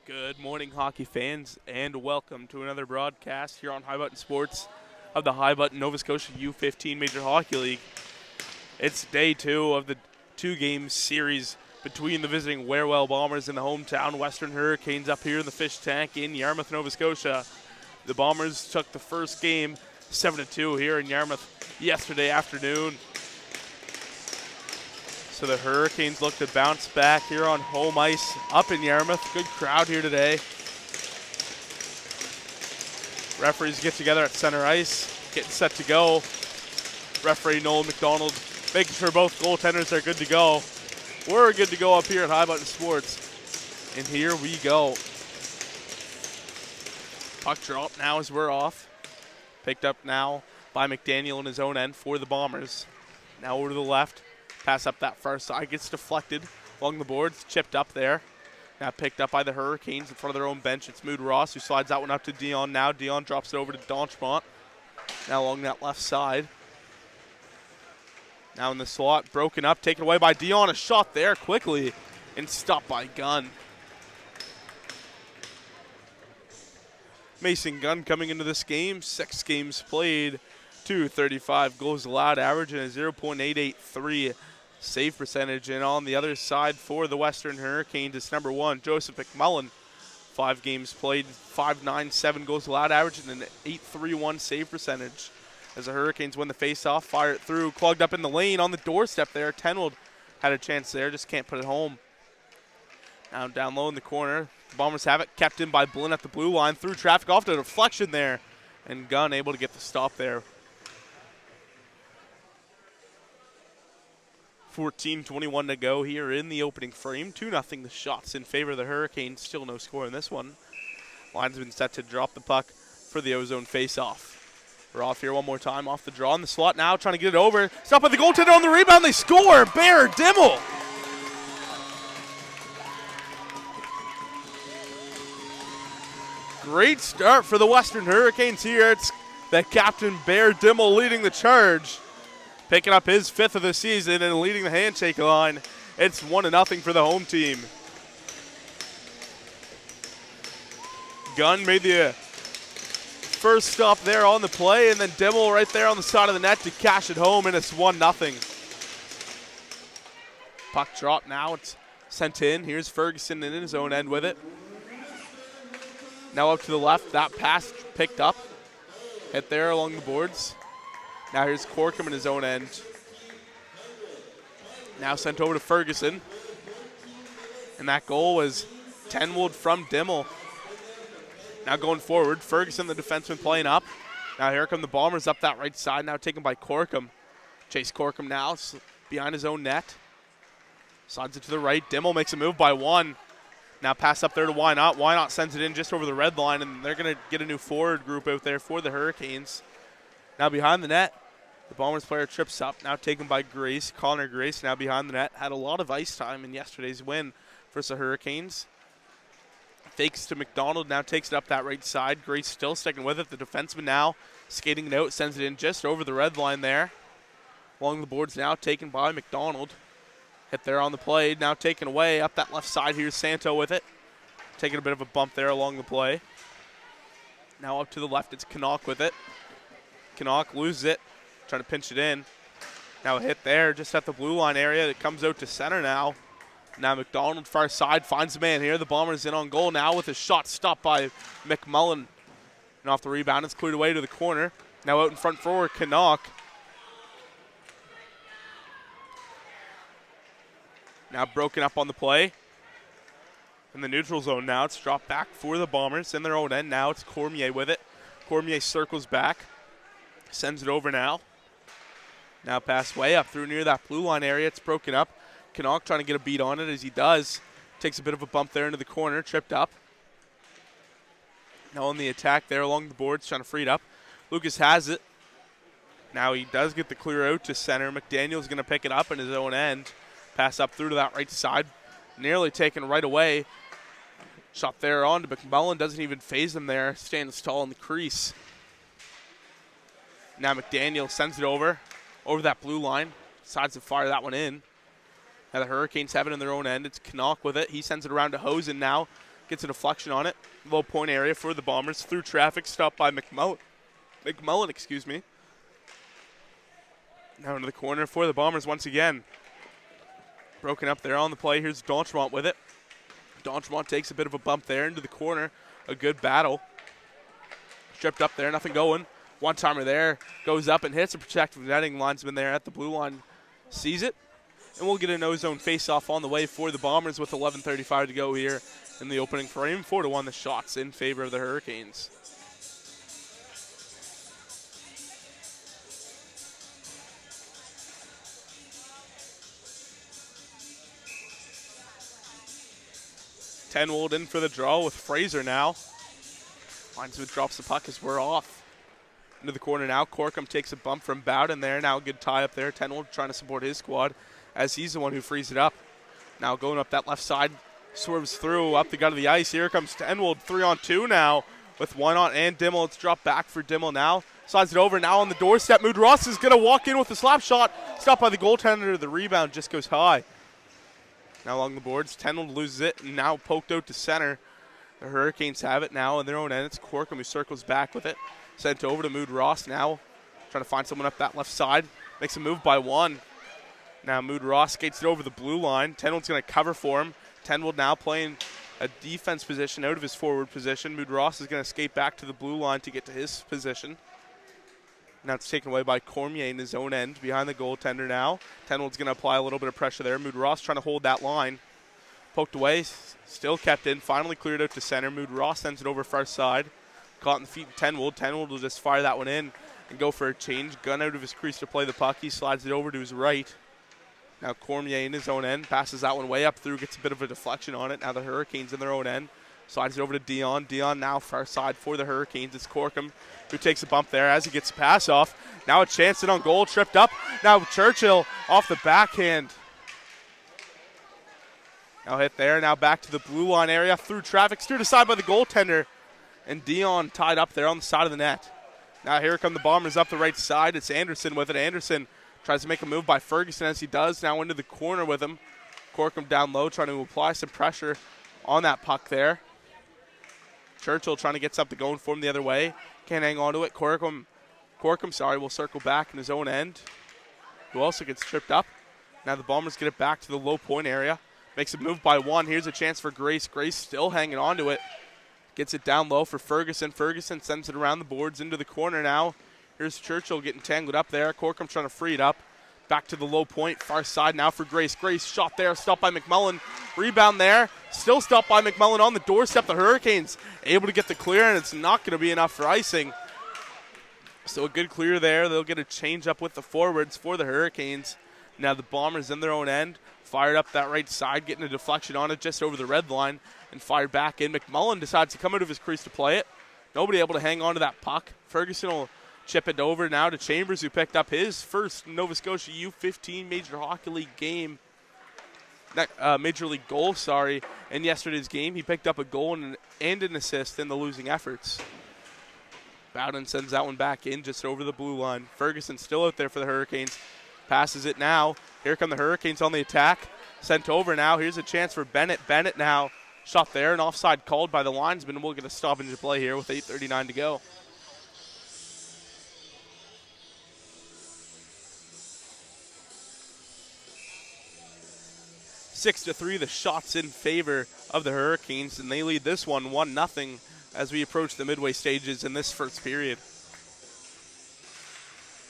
Good morning, hockey fans, and welcome to another broadcast here on High Button Sports of the High Button Nova Scotia U15 Major Hockey League. It's day two of the two-game series between the visiting WearWell Bombers and the hometown Western Hurricanes up here in the Fish Tank in Yarmouth, Nova Scotia. The Bombers took the first game 7-2 here in Yarmouth yesterday afternoon. So the Hurricanes look to bounce back here on home ice up in Yarmouth. Good crowd here today. Referees get together at center ice, getting set to go. Referee Noel McDonald making sure both goaltenders are good to go. We're good to go up here at High Button Sports. And here we go. Puck drop now as we're off. Picked up now by McDaniel in his own end for the Bombers. Now over to the left. Pass up that far side, gets deflected along the boards, chipped up there. Now picked up by the Hurricanes in front of their own bench. It's Mood Ross who slides that one up to Dion now. Dion drops it over to Donchmont. Now along that left side. Now in the slot, broken up, taken away by Dion. A shot there quickly and stopped by Gunn. Mason Gunn coming into this game, 6 games played, 235 goals allowed, average and a 0.883 save percentage. And on the other side for the Western Hurricanes, it's number 1, Joseph McMullen. 5 games played, 597 goals allowed, average and an 831 save percentage. As the Hurricanes win the faceoff, fire it through, clogged up in the lane on the doorstep there. Tenwold had a chance there, just can't put it home. Now down low in the corner, the Bombers have it, kept in by Blinn at the blue line, through traffic off to a deflection there, and Gunn able to get the stop there. 14:21 to go here in the opening frame. 2-0 the shots in favor of the Hurricanes. Still no score in this one. Linesman set to drop the puck for the Ozone faceoff. We're off here one more time off the draw in the slot now, trying to get it over. Stop at the goaltender on the rebound. They score. Bear Dimmel. Great start for the Western Hurricanes here. It's the captain, Bear Dimmel, leading the charge. Picking up his 5th of the season and leading the handshake line. It's 1-0 for the home team. Gunn made the first stop there on the play, and then Dimmel right there on the side of the net to cash it home, and it's 1-0. Puck drop now. It's sent in. Here's Ferguson in his own end with it. Now up to the left. That pass picked up. Hit there along the boards. Now here's Corkum in his own end. Now sent over to Ferguson. And that goal was Tenwold from Dimmel. Now going forward, Ferguson, the defenseman, playing up. Now here come the Bombers up that right side, now taken by Corkum. Chase Corkum now behind his own net. Slides it to the right. Dimmel makes a move by 1. Now pass up there to Why Not. Why Not sends it in just over the red line, and they're going to get a new forward group out there for the Hurricanes. Now behind the net, the Bombers player trips up, now taken by Grace. Connor Grace now behind the net. Had a lot of ice time in yesterday's win versus the Hurricanes. Fakes to McDonald, now takes it up that right side. Grace still sticking with it. The defenseman now skating it out, sends it in just over the red line there. Along the boards now, taken by McDonald. Hit there on the play, now taken away. Up that left side, here's Santo with it. Taking a bit of a bump there along the play. Now up to the left, it's Canuck with it. Canuck loses it, trying to pinch it in. Now a hit there just at the blue line area. It comes out to center now. Now McDonald far side finds the man here. The Bombers in on goal now with a shot stopped by McMullen. And off the rebound, it's cleared away to the corner. Now out in front forward, Canuck. Now broken up on the play. In the neutral zone now, it's dropped back for the Bombers in their own end. Now it's Cormier with it. Cormier circles back. Sends it over now. Now pass way up through near that blue line area. It's broken up. Canuck trying to get a beat on it as he does. Takes a bit of a bump there into the corner. Tripped up. Now on the attack there along the boards, trying to free it up. Lucas has it. Now he does get the clear out to center. McDaniel's going to pick it up in his own end. Pass up through to that right side. Nearly taken right away. Shot there on to McMullen. Doesn't even phase him there. Stands tall in the crease. Now McDaniel sends it over that blue line. Decides to fire that one in. Now the Hurricanes have it in their own end. It's Canuck with it. He sends it around to Hosen now. Gets a deflection on it. Low point area for the Bombers. Through traffic, stopped by McMullen, excuse me. Now into the corner for the Bombers once again. Broken up there on the play. Here's D'Entremont with it. D'Entremont takes a bit of a bump there into the corner. A good battle. Stripped up there, nothing going. One-timer there. Goes up and hits a protective netting linesman there at the blue line. Sees it. And we'll get a no-zone face-off on the way for the Bombers with 11:35 to go here in the opening frame. 4-1 the shots in favor of the Hurricanes. Tenwold in for the draw with Fraser now. Linesman drops the puck as we're off. Into the corner now. Corkum takes a bump from Bowden there. Now a good tie up there. Tenwold trying to support his squad as he's the one who frees it up. Now going up that left side. Swerves through up the gut of the ice. Here comes Tenwold 3-on-2 now with one on and Dimmel. It's dropped back for Dimmel now. Slides it over now on the doorstep. Mood Ross is going to walk in with a slap shot. Stopped by the goaltender. The rebound just goes high. Now along the boards, Tenwold loses it and now poked out to center. The Hurricanes have it now in their own end. It's Corkum who circles back with it. Sent over to Mood Ross now. Trying to find someone up that left side. Makes a move by one. Now Mood Ross skates it over the blue line. Tenwold's going to cover for him. Tenwold now playing a defense position out of his forward position. Mood Ross is going to skate back to the blue line to get to his position. Now it's taken away by Cormier in his own end behind the goaltender now. Tenwold's going to apply a little bit of pressure there. Mood Ross trying to hold that line. Poked away, still kept in, finally cleared out to center. Mood Ross sends it over far side. Caught in the feet of Tenwold. Tenwold will just fire that one in and go for a change. Gun out of his crease to play the puck. He slides it over to his right. Now Cormier in his own end. Passes that one way up through. Gets a bit of a deflection on it. Now the Hurricanes in their own end. Slides it over to Dion. Dion now far side for the Hurricanes. It's Corkum who takes a bump there as he gets a pass off. Now a chance in on goal. Tripped up. Now Churchill off the backhand. Now hit there. Now back to the blue line area. Through traffic. Steered aside by the goaltender. And Dion tied up there on the side of the net. Now here come the Bombers up the right side. It's Anderson with it. Anderson tries to make a move by Ferguson as he does. Now into the corner with him. Corkum down low trying to apply some pressure on that puck there. Churchill trying to get something going for him the other way. Can't hang on to it. Corkum will circle back in his own end. Who also gets tripped up. Now the Bombers get it back to the low point area. Makes a move by one. Here's a chance for Grace. Grace still hanging on to it. Gets it down low for Ferguson. Ferguson sends it around the boards into the corner now. Here's Churchill getting tangled up there. Corkum trying to free it up. Back to the low point. Far side now for Grace. Grace shot there. Stopped by McMullen. Rebound there. Still stopped by McMullen on the doorstep. The Hurricanes able to get the clear, and it's not going to be enough for icing. So a good clear there. They'll get a change up with the forwards for the Hurricanes. Now the Bombers in their own end. Fired up that right side, getting a deflection on it just over the red line, and fired back in. McMullen decides to come out of his crease to play it. Nobody able to hang on to that puck. Ferguson will chip it over now to Chambers, who picked up his first Nova Scotia U15 Major Hockey League game. Major League goal, in yesterday's game. He picked up a goal and an assist in the losing efforts. Bowden sends that one back in just over the blue line. Ferguson still out there for the Hurricanes. Passes it now. Here come the Hurricanes on the attack. Sent over now. Here's a chance for Bennett. Bennett now shot there. An offside called by the linesman. We'll get a stop into play here with 8:39 to go. Six to 3, the shots in favor of the Hurricanes, and they lead this one 1-0 as we approach the midway stages in this first period.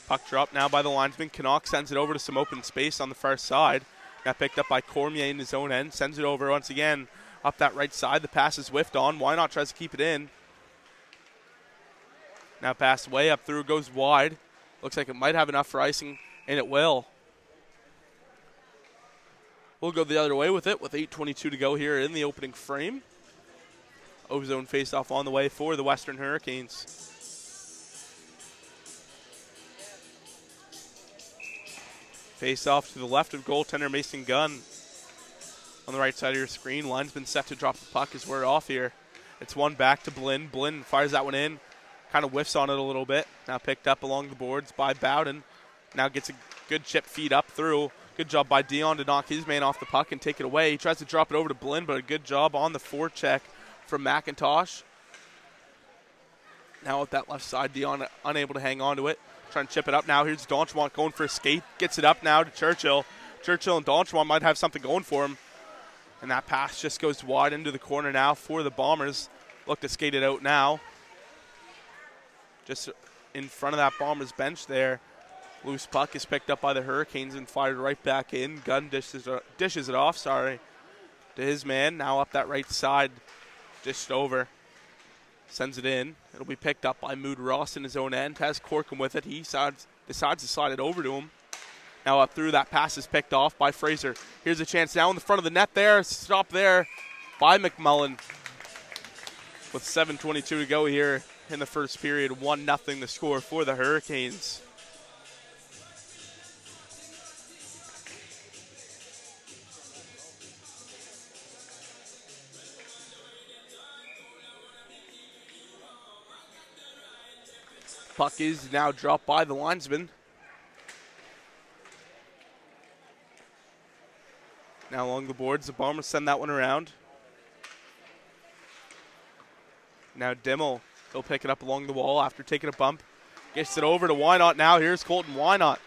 Puck drop now by the linesman. Canuck sends it over to some open space on the far side. Got picked up by Cormier in his own end. Sends it over once again up that right side. The pass is whiffed on. Why not tries to keep it in? Now pass way up through, goes wide. Looks like it might have enough for icing, and it will. We'll go the other way with it with 8:22 to go here in the opening frame. O-zone face-off on the way for the Western Hurricanes. Face-off to the left of goaltender Mason Gunn. On the right side of your screen, linesman set to drop the puck as we're off here. It's one back to Blinn. Blinn fires that one in. Kind of whiffs on it a little bit. Now picked up along the boards by Bowden. Now gets a good chip feed up through. Good job by Dion to knock his man off the puck and take it away. He tries to drop it over to Blinn, but a good job on the forecheck from McIntosh. Now with that left side, Dion unable to hang on to it. Trying to chip it up now. Here's Donchwant going for a skate. Gets it up now to Churchill. Churchill and Donchwant might have something going for him. And that pass just goes wide into the corner now for the Bombers. Look to skate it out now. Just in front of that Bombers bench there. Loose puck is picked up by the Hurricanes and fired right back in. Gunn dishes it off, to his man. Now up that right side. Dished over. Sends it in. It'll be picked up by Mood Ross in his own end. Has Corkum with it. He decides to slide it over to him. Now up through. That pass is picked off by Fraser. Here's a chance now in the front of the net there. Stop there by McMullen. With 7:22 to go here in the first period. 1-0 the score for the Hurricanes. Puck is now dropped by the linesman. Now along the boards, the Bombers send that one around. Now Dimmel, he'll pick it up along the wall after taking a bump. Gets it over to Wynot now. Here's Colton Wynot.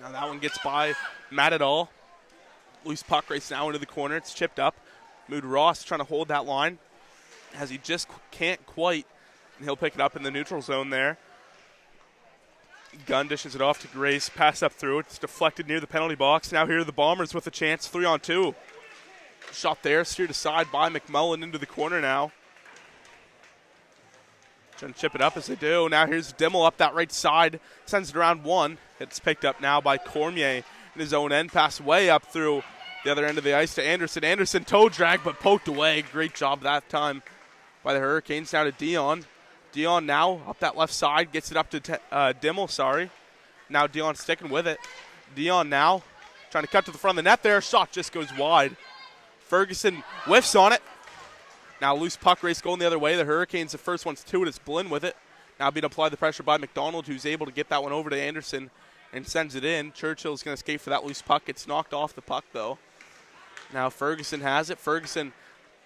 Now that one gets by Matadol. Loose puck race now into the corner. It's chipped up. Mood Ross trying to hold that line as he just can't quite. And he'll pick it up in the neutral zone there. Gunn dishes it off to Grace. Pass up through. It's deflected near the penalty box. Now here are the Bombers with a chance. 3-on-2. Shot there. Steered aside by McMullen into the corner now. Trying to chip it up as they do. Now here's Dimmel up that right side. Sends it around one. It's picked up now by Cormier in his own end. Pass way up through the other end of the ice to Anderson. Anderson toe drag but poked away. Great job that time by the Hurricanes. Now to Dion. Dion now up that left side. Gets it up to Dimmel, Now Dion sticking with it. Dion now trying to cut to the front of the net there. Shot just goes wide. Ferguson whiffs on it. Now loose puck race going the other way. The Hurricanes, the first one's to it. It's Blinn with it. Now being applied the pressure by McDonald, who's able to get that one over to Anderson and sends it in. Churchill's going to skate for that loose puck. It's knocked off the puck, though. Now Ferguson has it. Ferguson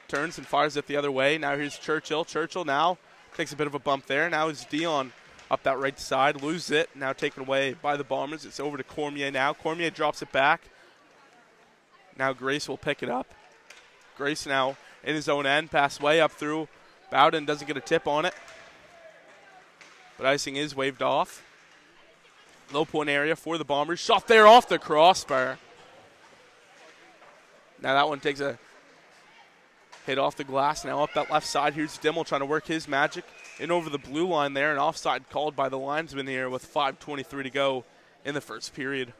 turns and fires it the other way. Now here's Churchill. Churchill now takes a bit of a bump there. Now it's Dion up that right side. Loses it. Now taken away by the Bombers. It's over to Cormier now. Cormier drops it back. Now Grace will pick it up. Grace now in his own end. Pass way up through. Bowden doesn't get a tip on it. But icing is waved off. Low point area for the Bombers. Shot there off the crossbar. Now that one takes a hit off the glass. Now up that left side. Here's Dimmel trying to work his magic in over the blue line there. An offside called by the linesman here with 5:23 to go in the first period.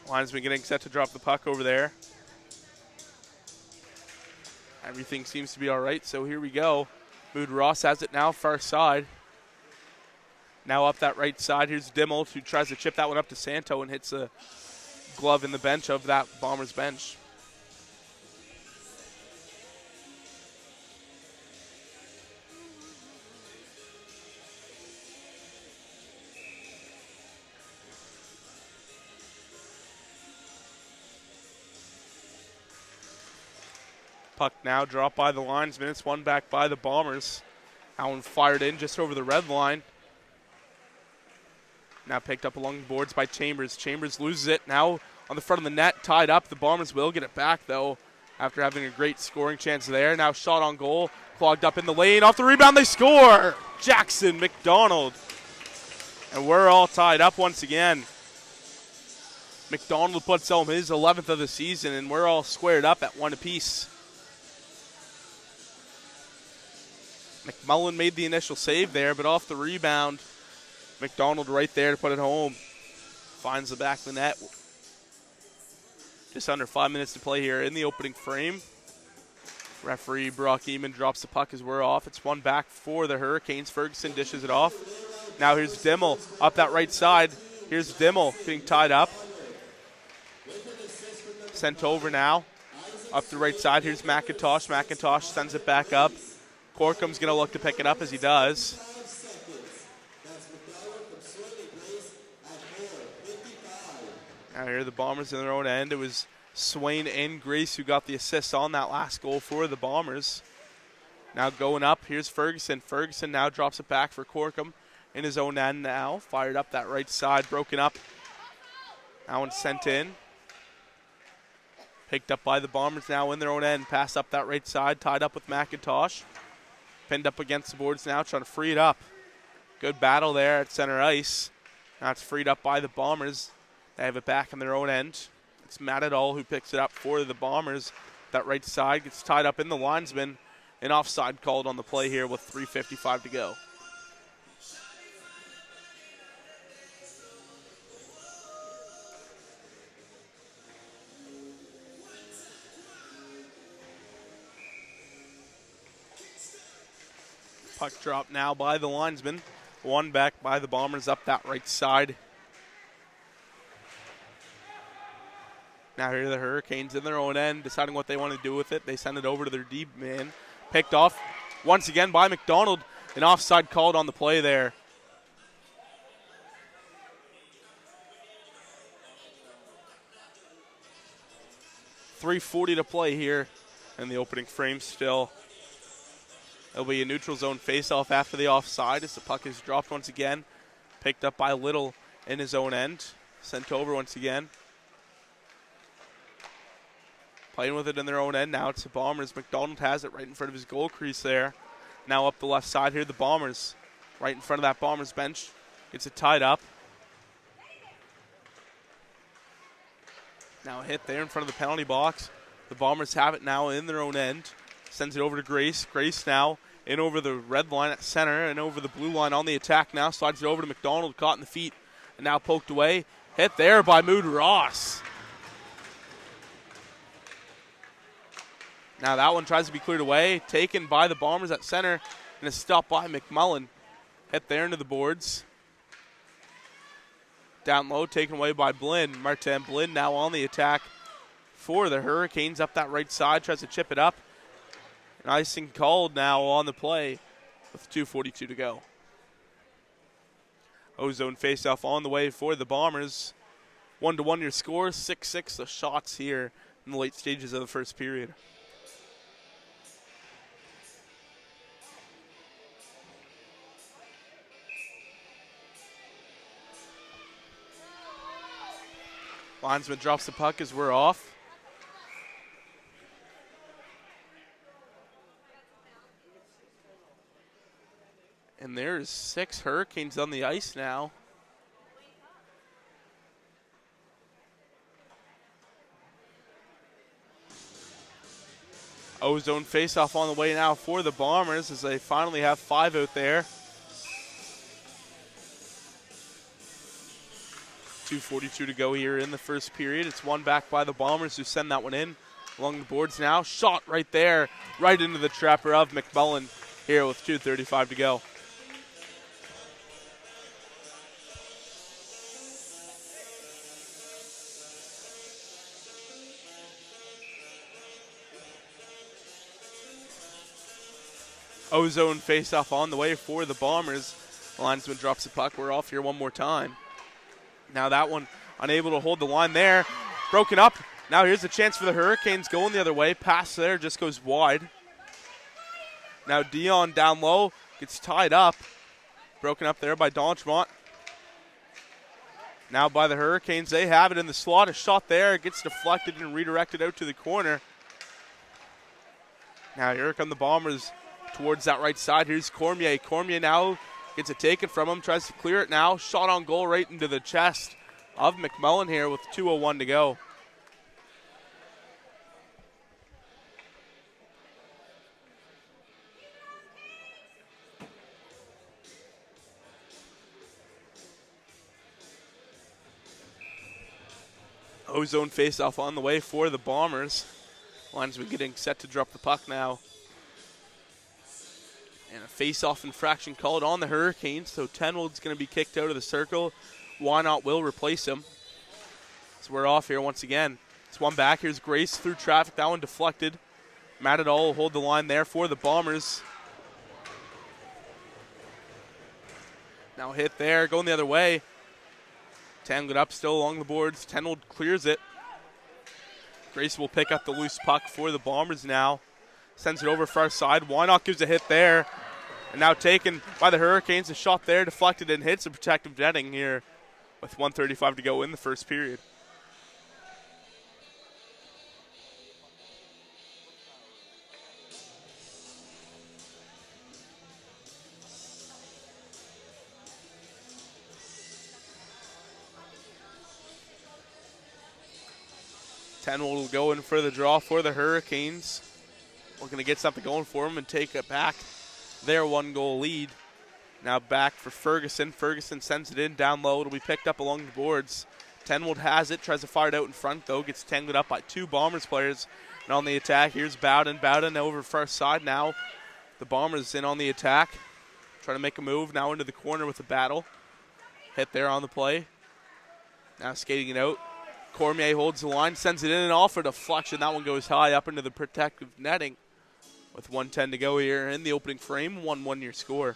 Linesman getting set to drop the puck over there. Everything seems to be all right, so here we go. Mood Ross has it now, far side. Now up that right side. Here's Dimmel, who tries to chip that one up to Santo and hits a glove in the bench of that Bombers bench. Puck now dropped by the linesman. It's won back by the Bombers. That one fired in just over the red line. Now picked up along the boards by Chambers. Chambers loses it. Now on the front of the net, tied up. The Bombers will get it back, though, after having a great scoring chance there. Now shot on goal. Clogged up in the lane. Off the rebound, they score! Jackson McDonald. And we're all tied up once again. McDonald puts home his 11th of the season, and we're all squared up at one apiece. McMullen made the initial save there, but off the rebound, McDonald right there to put it home. Finds the back of the net. Just under 5 minutes to play here in the opening frame. Referee Brock Eamon drops the puck as we're off. It's one back for the Hurricanes. Ferguson dishes it off. Now here's Dimmel up that right side. Here's Dimmel getting tied up. Sent over now. Up the right side. Here's McIntosh. McIntosh sends it back up. Corcom's going to look to pick it up as he does. Now here the Bombers in their own end. It was Swain and Grace who got the assist on that last goal for the Bombers. Now going up, here's Ferguson. Ferguson now drops it back for Corcom in his own end now. Fired up that right side, broken up. That one sent in. Picked up by the Bombers now in their own end. Pass up that right side, tied up with McIntosh. Pinned up against the boards now, trying to free it up. Good battle there at center ice. Now it's freed up by the Bombers. They have it back in their own end. It's Matadol who picks it up for the Bombers. That right side gets tied up in the linesman. An offside called on the play here with 3:55 to go. Puck drop now by the linesman. One back by the Bombers up that right side. Now here are the Hurricanes in their own end, deciding what they want to do with it. They send it over to their deep man. Picked off once again by McDonald. An offside called on the play there. .340 to play here in the opening frame still. It'll be a neutral zone faceoff after the offside as the puck is dropped once again. Picked up by Little in his own end. Sent over once again. Playing with it in their own end. Now it's the Bombers. McDonald has it right in front of his goal crease there. Now up the left side here, the Bombers. Right in front of that Bombers bench. Gets it tied up. Now a hit there in front of the penalty box. The Bombers have it now in their own end. Sends it over to Grace. Grace now in over the red line at center and over the blue line on the attack now. Slides it over to McDonald, caught in the feet and now poked away. Hit there by Mood Ross. Now that one tries to be cleared away. Taken by the Bombers at center and is stopped by McMullen. Hit there into the boards. Down low, taken away by Blinn. Martin Blinn now on the attack for the Hurricanes. Up that right side, tries to chip it up. An icing called now on the play with 2:42 to go. O-zone faceoff on the way for the Bombers. 1-1 your score, 6-6 the shots here in the late stages of the first period. Linesman drops the puck as we're off. And there's 6 Hurricanes on the ice now. O-zone faceoff on the way now for the Bombers as they finally have 5 out there. 2:42 to go here in the first period. It's one back by the Bombers who send that one in along the boards now. Shot right there, right into the trapper of McMullen here with 2:35 to go. O-zone face-off on the way for the Bombers. The linesman drops the puck. We're off here one more time. Now that one unable to hold the line there. Broken up. Now here's a chance for the Hurricanes going the other way. Pass there just goes wide. Now Dion down low gets tied up. Broken up there by Donchmont. Now by the Hurricanes. They have it in the slot. A shot there. It gets deflected and redirected out to the corner. Now here come the Bombers towards that right side. Here's Cormier. Cormier now gets it taken from him. Tries to clear it now. Shot on goal right into the chest of McMullen here with 2:01 to go. O-zone face-off on the way for the Bombers. Linesman getting set to drop the puck now. And a face-off infraction called on the Hurricanes, so Tenwold's going to be kicked out of the circle. Why not will replace him. So we're off here once again. It's one back. Here's Grace through traffic. That one deflected. Matadol will hold the line there for the Bombers. Now hit there, going the other way. Tangled up still along the boards. Tenwold clears it. Grace will pick up the loose puck for the Bombers now. Sends it over far side. Wynot gives a hit there. And now taken by the Hurricanes. A shot there, deflected and hits a protective netting here with 1:35 to go in the first period. Tenwold will go in for the draw for the Hurricanes. Looking to get something going for them and take it back. Their 1-goal lead. Now back for Ferguson. Ferguson sends it in down low. It'll be picked up along the boards. Tenwold has it. Tries to fire it out in front, though. Gets tangled up by two Bombers players. And on the attack, here's Bowden. Bowden over far side now. The Bombers in on the attack. Trying to make a move now into the corner with a battle. Hit there on the play. Now skating it out. Cormier holds the line, sends it in and off for deflection. That one goes high up into the protective netting. With 1:10 to go here in the opening frame, 1-1 your score.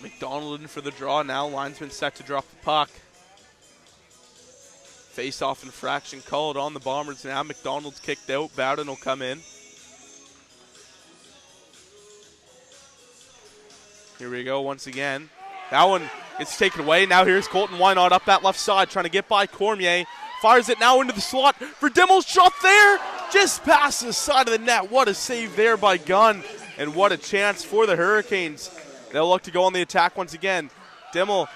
McDonald in for the draw now. Linesman set to drop the puck. Face-off infraction called on the Bombers now. McDonald's kicked out. Bowden will come in. Here we go once again. That one gets taken away. Now here's Colton Wynot up that left side trying to get by Cormier. Fires it now into the slot for Dimmel's shot there. Just past the side of the net. What a save there by Gunn. And what a chance for the Hurricanes. They'll look to go on the attack once again. Dimmel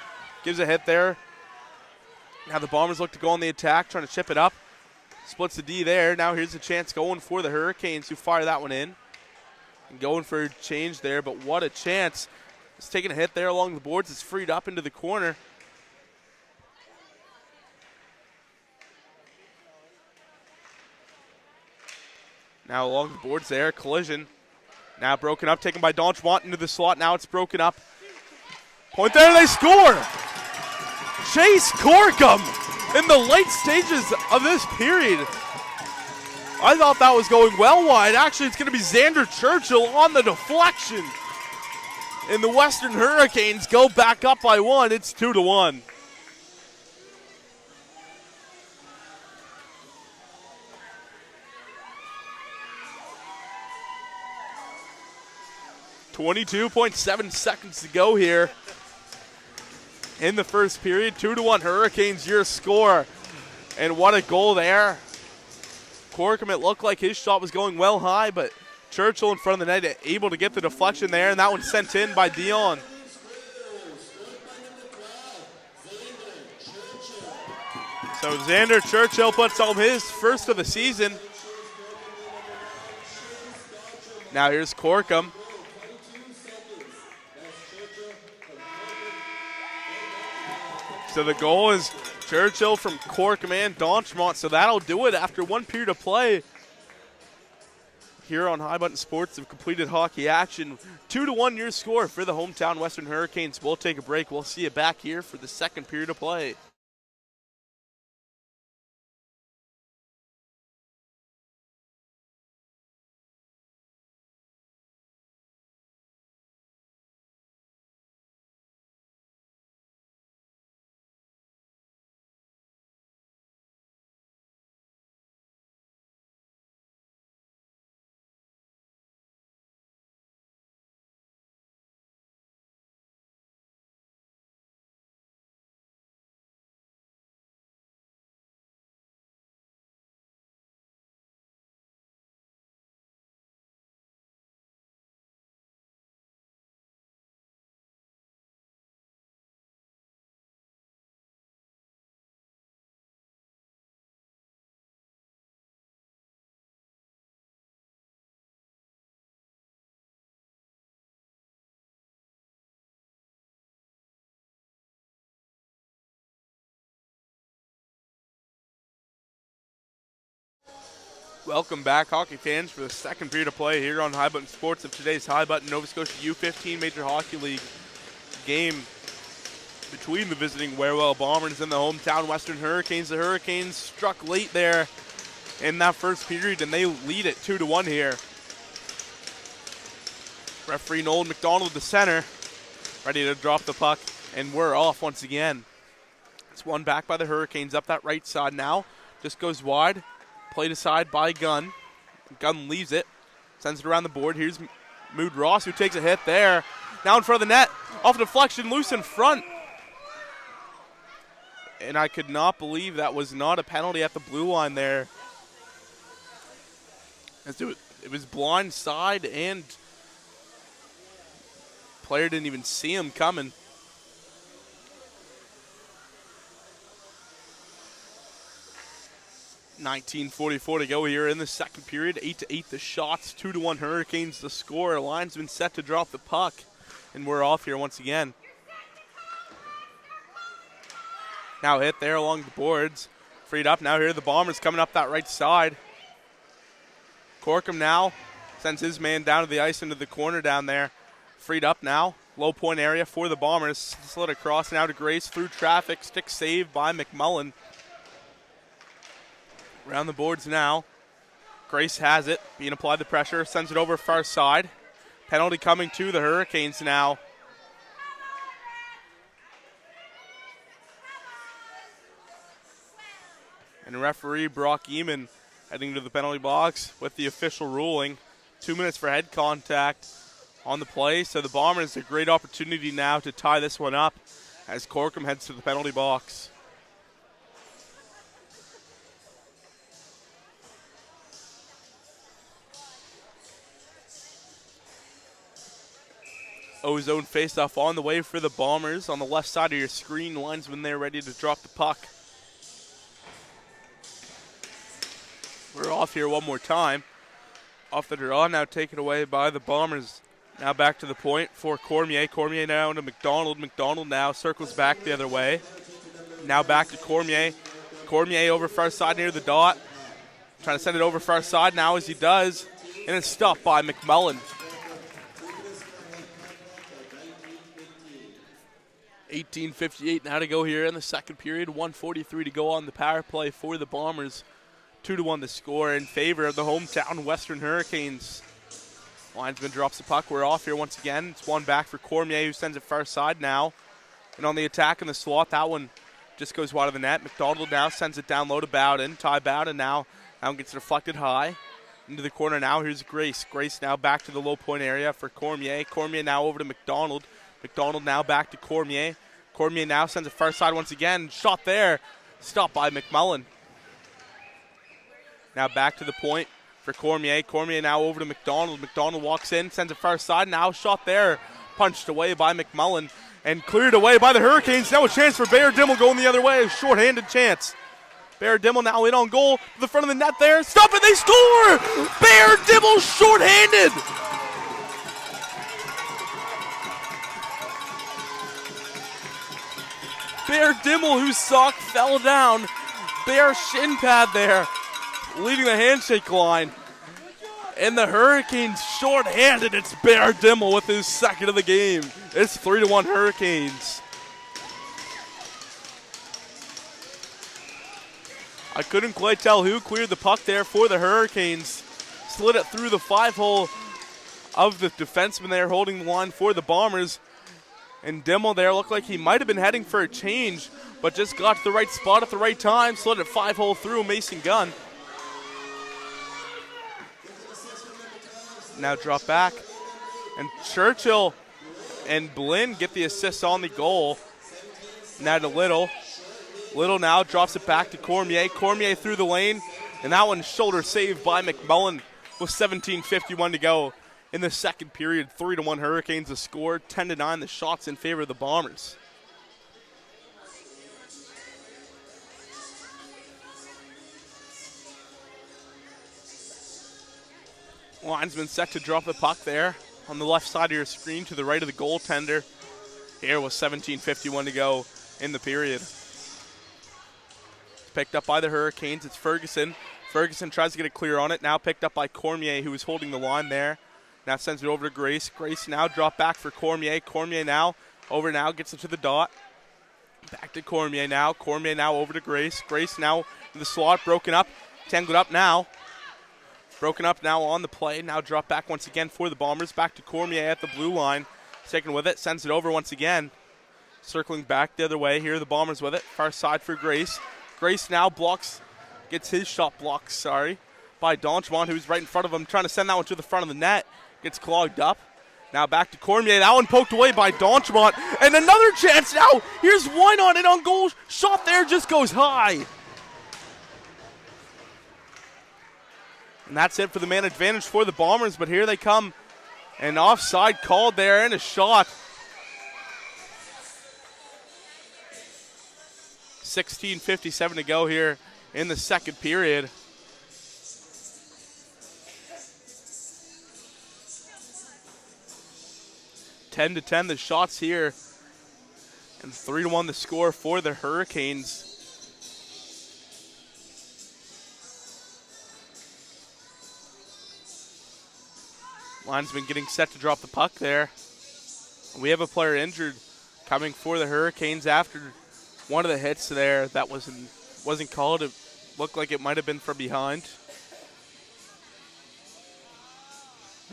gives a hit there. Now the Bombers look to go on the attack, trying to chip it up. Splits the D there. Now here's a chance going for the Hurricanes who fire that one in. And going for a change there, but what a chance. It's taking a hit there along the boards. It's freed up into the corner. Now along the boards there, collision. Now broken up, taken by Donchmont into the slot. Now it's broken up. Point there, they score! Chase Corkum in the late stages of this period. I thought that was going well wide. Actually, it's going to be Xander Churchill on the deflection. And the Western Hurricanes go back up by one. It's 2-1. .7 seconds to go here in the first period. 2-1 Hurricanes, your score. And what a goal there. Corkum, it looked like his shot was going well high, but Churchill in front of the net able to get the deflection there, and that one sent in by Dion. So Xander Churchill puts home his first of the season. Now here's Corkum. So the goal is Churchill from Corkum and Donchmont, so that'll do it after one period of play. Here on High Button Sports of completed hockey action. 2-1 your score for the hometown Western Hurricanes. We'll take a break. We'll see you back here for the second period of play. Welcome back, hockey fans, for the second period of play here on High Button Sports of today's High Button Nova Scotia U15 Major Hockey League game. between the visiting WearWell Bombers and the hometown Western Hurricanes. The Hurricanes struck late there in that first period, and they lead it 2-1 here. Referee Nolan McDonald to center, ready to drop the puck, and we're off once again. It's won back by the Hurricanes up that right side now. Just goes wide, played aside by Gunn. Gunn leaves it, sends it around the board. Here's Mood Ross, who takes a hit there. Now in front of the net, off deflection, loose in front. And I could not believe that was not a penalty at the blue line there. It was blind side, and player didn't even see him coming. .19:44 to go here in the second period. 8-8 the shots, 2-1 Hurricanes the score. Linesman set to drop the puck, and we're off here once again. Now hit there along the boards. Freed up now here. The Bombers coming up that right side. Corkum now sends his man down to the ice into the corner down there. Freed up now. Low point area for the Bombers. Slid across now to Grace through traffic. Stick saved by McMullen. Around the boards now. Grace has it. Being applied the pressure. Sends it over far side. Penalty coming to the Hurricanes now. And referee Brock Eamon heading to the penalty box with the official ruling. 2 minutes for head contact on the play. So the Bombers a great opportunity now to tie this one up as Corkum heads to the penalty box. O-zone faceoff on the way for the Bombers. On the left side of your screen, linesman there ready to drop the puck. We're off here one more time. Off the draw, now taken away by the Bombers. Now back to the point for Cormier. Cormier now to McDonald. McDonald now circles back the other way. Now back to Cormier. Cormier over far side near the dot. Trying to send it over far side now as he does. And it's stopped by McMullen. 18:58 now to go here in the second period. 1:43 to go on the power play for the Bombers. 2-1 the score in favor of the hometown Western Hurricanes. Linesman drops the puck. We're off here once again. It's one back for Cormier, who sends it far side now. And on the attack in the slot, that one just goes wide of the net. McDonald now sends it down low to Bowden. Ty Bowden now gets deflected high into the corner now. Here's Grace. Grace now back to the low point area for Cormier. Cormier now over to McDonald. McDonald now back to Cormier. Cormier now sends it far side once again. Shot there. Stopped by McMullen. Now back to the point for Cormier. Cormier now over to McDonald. McDonald walks in, sends it far side. Now shot there. Punched away by McMullen and cleared away by the Hurricanes. Now a chance for Bear Dimmel going the other way. A short-handed chance. Bear Dimmel now in on goal. To the front of the net there. Stop it. They score! Bear Dimmel short-handed. Bear Dimmel, whose sock fell down. Bear shin pad there, leading the handshake line. And the Hurricanes short-handed. It's Bear Dimmel with his second of the game. It's 3-1 Hurricanes. I couldn't quite tell who cleared the puck there for the Hurricanes. Slid it through the 5-hole of the defenseman there holding the line for the Bombers. And Dimmel there looked like he might have been heading for a change, but just got to the right spot at the right time. Slid it 5-hole through Mason Gunn. Now drop back. And Churchill and Blinn get the assists on the goal. Now to Little. Little now drops it back to Cormier. Cormier through the lane. And that one shoulder saved by McMullen with 17:51 to go. In the second period, 3-1 Hurricanes the score, 10-9 the shots in favor of the Bombers. Linesman set to drop the puck there on the left side of your screen to the right of the goaltender. Here with 17:51 to go in the period. It's picked up by the Hurricanes. It's Ferguson. Ferguson tries to get a clear on it. Now picked up by Cormier, who was holding the line there. Now sends it over to Grace. Grace now drop back for Cormier. Cormier now over now, gets it to the dot. Back to Cormier now. Cormier now over to Grace. Grace now in the slot, broken up, tangled up now. Broken up now on the play. Now drop back once again for the Bombers. Back to Cormier at the blue line. Sticking with it, sends it over once again. Circling back the other way. Here are the Bombers with it. Far side for Grace. Grace now blocks, gets his shot blocked, by Donchmont, who's right in front of him, trying to send that one to the front of the net. Gets clogged up. Now back to Cormier. That one poked away by Donchmont. And another chance now. Here's Wynot, and on goal. Shot there just goes high. And that's it for the man advantage for the Bombers, but here they come. An offside called there and a shot. 16:57 to go here in the second period. Ten to 10 the shots here, and 3-1 the score for the Hurricanes. Linesman getting set to drop the puck there. We have a player injured coming for the Hurricanes after one of the hits there that wasn't called. It looked like it might have been from behind.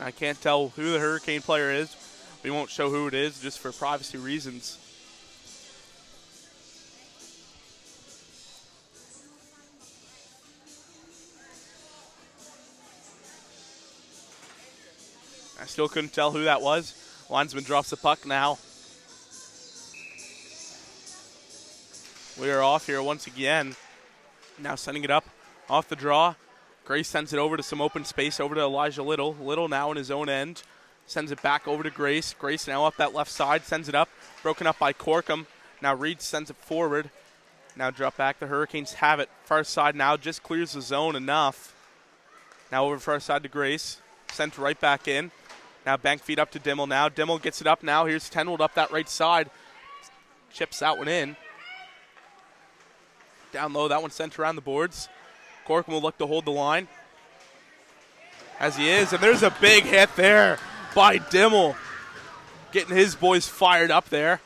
I can't tell who the Hurricane player is. We won't show who it is just for privacy reasons. I still couldn't tell who that was. Linesman drops the puck now. We are off here once again. Now sending it up off the draw. Grace sends it over to some open space, over to Elijah Little. Little now in his own end. Sends it back over to Grace. Grace now up that left side. Sends it up. Broken up by Corkum. Now Reed sends it forward. Now drop back. The Hurricanes have it. Far side now just clears the zone enough. Now over far side to Grace. Sent right back in. Now bank feed up to Dimmel now. Dimmel gets it up now. Here's Tenwold up that right side. Chips that one in. Down low, that one sent around the boards. Corkum will look to hold the line. As he is, and there's a big hit there by Dimmel. Getting his boys fired up there.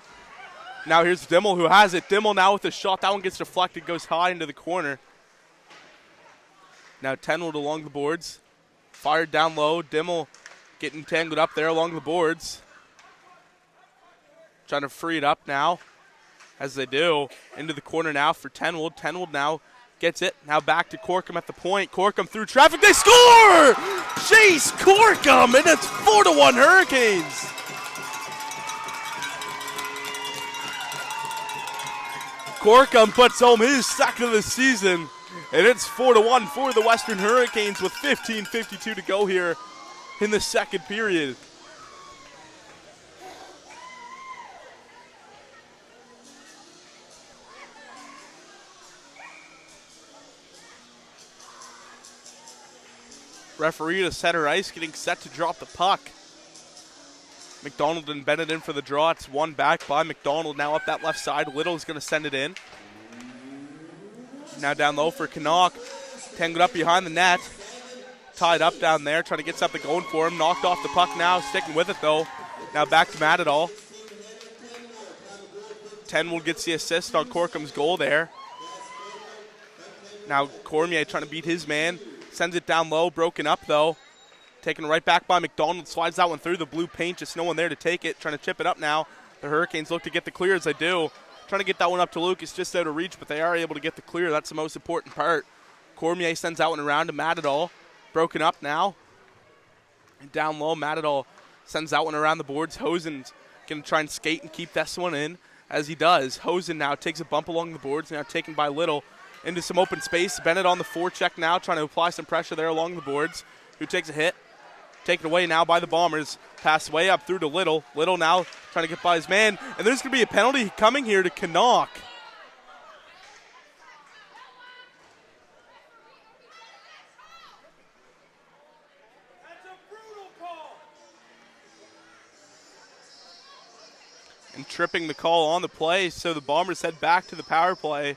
Now here's Dimmel who has it. Dimmel now with a shot. That one gets deflected, goes high into the corner. Now Tenwold along the boards. Fired down low. Dimmel getting tangled up there along the boards. Trying to free it up now. As they do, into the corner now for Tenwold. Tenwold now gets it. Now back to Corkum at the point. Corkum through traffic. They score! Chase Corkum, and it's 4-1 Hurricanes. Corkum puts home his second of the season, and it's 4-1 for the Western Hurricanes with 15:52 to go here in the second period. Referee to center ice, getting set to drop the puck. McDonald and Bennett in for the draw. It's one back by McDonald. Now up that left side. Little is going to send it in. Now down low for Canuck. Tangled up behind the net. Tied up down there, trying to get something going for him. Knocked off the puck now, sticking with it though. Now back to Matadol. Tenwold gets the assist on Corkum's goal there. Now Cormier trying to beat his man. Sends it down low, broken up though. Taken right back by McDonald, slides that one through the blue paint, just no one there to take it. Trying to chip it up now. The Hurricanes look to get the clear as they do. Trying to get that one up to Lucas, just out of reach, but they are able to get the clear. That's the most important part. Cormier sends that one around to Matadol. Broken up now. And down low, Matadol sends that one around the boards. Hosen's going to try and skate and keep this one in, as he does. Hosen now takes a bump along the boards, now taken by Little. Into some open space. Bennett on the forecheck now, trying to apply some pressure there along the boards. Who takes a hit. Taken away now by the Bombers. Pass way up through to Little. Little now trying to get by his man. And there's going to be a penalty coming here to Canuck. That's a brutal call. And tripping the call on the play, so the Bombers head back to the power play.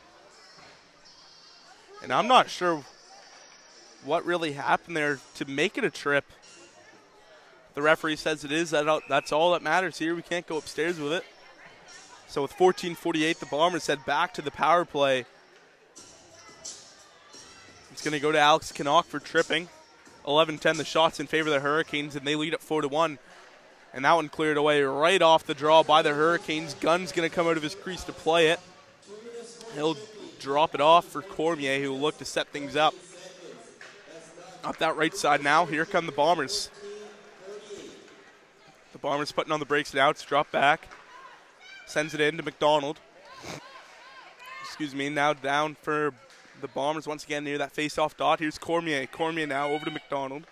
And I'm not sure what really happened there to make it a trip. The referee says it is. That's all that matters here. We can't go upstairs with it. So with 14:48, the Bombers head back to the power play. It's going to go to Alex Knock for tripping. 11-10, the shots in favor of the Hurricanes, and they lead at 4-1. And that one cleared away right off the draw by the Hurricanes. Gunn's going to come out of his crease to play it. He'll drop it off for Cormier, who will look to set things up. Up that right side now, here come the Bombers. The Bombers putting on the brakes now. It's dropped back. Sends it in to McDonald. Excuse me, now down for the Bombers once again near that face-off dot. Here's Cormier. Cormier now over to McDonald.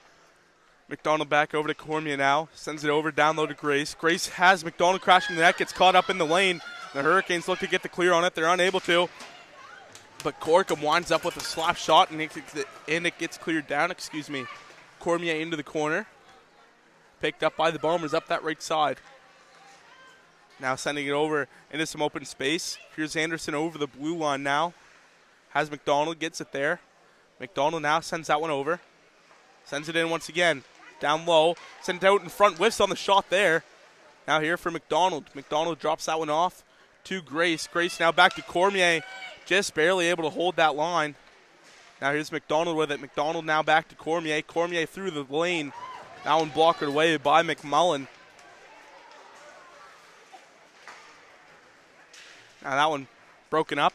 McDonald back over to Cormier now. Sends it over down low to Grace. Grace has McDonald crashing the net. Gets caught up in the lane. The Hurricanes look to get the clear on it. They're unable to. But Corkum winds up with a slap shot, and it gets cleared down. Cormier into the corner. Picked up by the Bombers up that right side. Now sending it over into some open space. Here's Anderson over the blue line now. Has McDonald, gets it there. McDonald now sends that one over. Sends it in once again. Down low. Sent it out in front. Whiffs on the shot there. Now here for McDonald. McDonald drops that one off to Grace. Grace now back to Cormier. Just barely able to hold that line. Now here's McDonald with it. McDonald now back to Cormier. Cormier through the lane. That one blocked away by McMullen. Now that one broken up.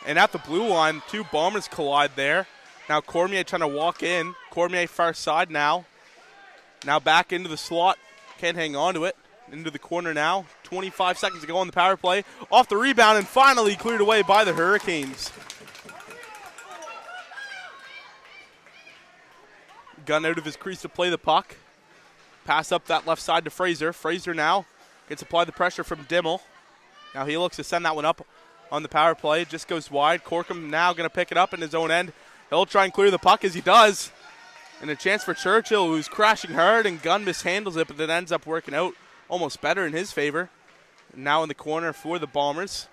And at the blue line, two Bombers collide there. Now Cormier trying to walk in. Cormier far side now. Now back into the slot. Can't hang on to it. Into the corner now. 25 seconds to go on the power play. Off the rebound and finally cleared away by the Hurricanes. Gunn out of his crease to play the puck. Pass up that left side to Fraser. Fraser now gets applied the pressure from Dimmel. Now he looks to send that one up on the power play. Just goes wide. Corkum now going to pick it up in his own end. He'll try and clear the puck as he does. And a chance for Churchill, who's crashing hard, and Gunn mishandles it, but it ends up working out almost better in his favor. And now in the corner for the Bombers.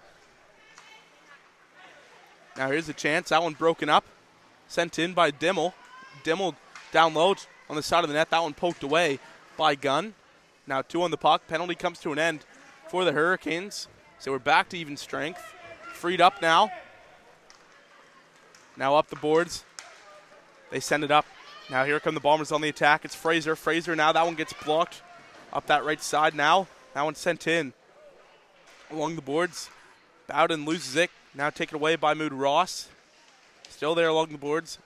Now here's a chance. That one broken up. Sent in by Dimmel. Dimmel down low on the side of the net. That one poked away by Gunn. Now 2 on the puck. Penalty comes to an end for the Hurricanes. So we're back to even strength. Freed up now. Now up the boards. They send it up. Now here come the Bombers on the attack. It's Fraser. Fraser now. That one gets blocked up that right side now. That one sent in along the boards. Bowden loses it. Now taken away by Mood Ross. Still there along the boards.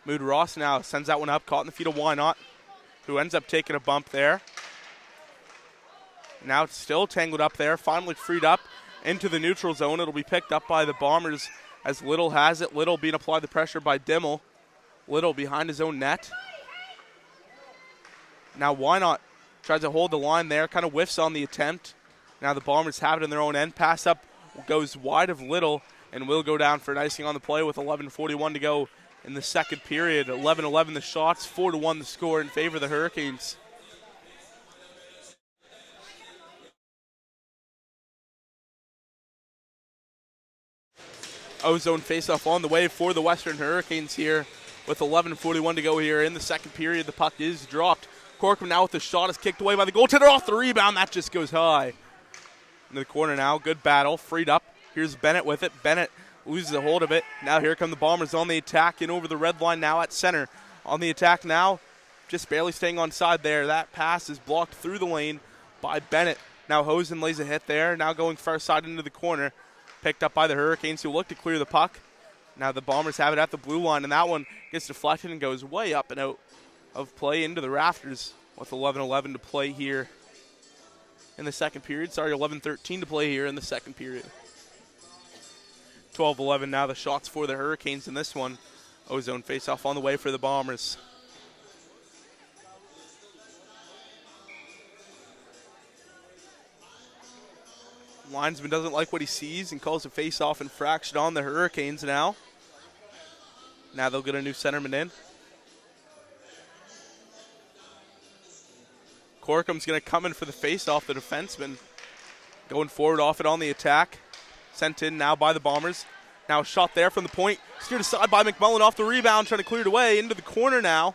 Mood Ross now sends that one up. Caught in the feet of Why Not, who ends up taking a bump there. Now it's still tangled up there. Finally freed up into the neutral zone. It'll be picked up by the Bombers as Little has it. Little being applied the pressure by Dimmel. Little behind his own net. Now Why Not tries to hold the line there. Kind of whiffs on the attempt. Now the Bombers have it in their own end. Pass up goes wide of Little and will go down for an icing on the play with 11:41 to go in the second period. 11-11 the shots. 4-1 the score in favor of the Hurricanes. Ozone faceoff on the way for the Western Hurricanes here with 11:41 to go here in the second period. The puck is dropped. Corcoran now with the shot is kicked away by the goaltender off the rebound. That just goes high. In the corner now. Good battle. Freed up. Here's Bennett with it. Bennett loses a hold of it. Now here come the Bombers on the attack in over the red line now at center. On the attack now. Just barely staying on side there. That pass is blocked through the lane by Bennett. Now Hosen lays a hit there. Now going far side into the corner. Picked up by the Hurricanes who look to clear the puck. Now the Bombers have it at the blue line, and that one gets deflected and goes way up and out of play into the rafters with 11:11 to play here in the second period. 11:13 to play here in the second period. 12-11 now the shots for the Hurricanes in this one. Ozone faceoff on the way for the Bombers. Linesman doesn't like what he sees and calls a face-off infraction on the Hurricanes now. Now they'll get a new centerman in. Corcom's going to come in for the face-off, the defenseman. Going forward off it on the attack. Sent in now by the Bombers. Now a shot there from the point. Steered aside by McMullen off the rebound, trying to clear it away into the corner now.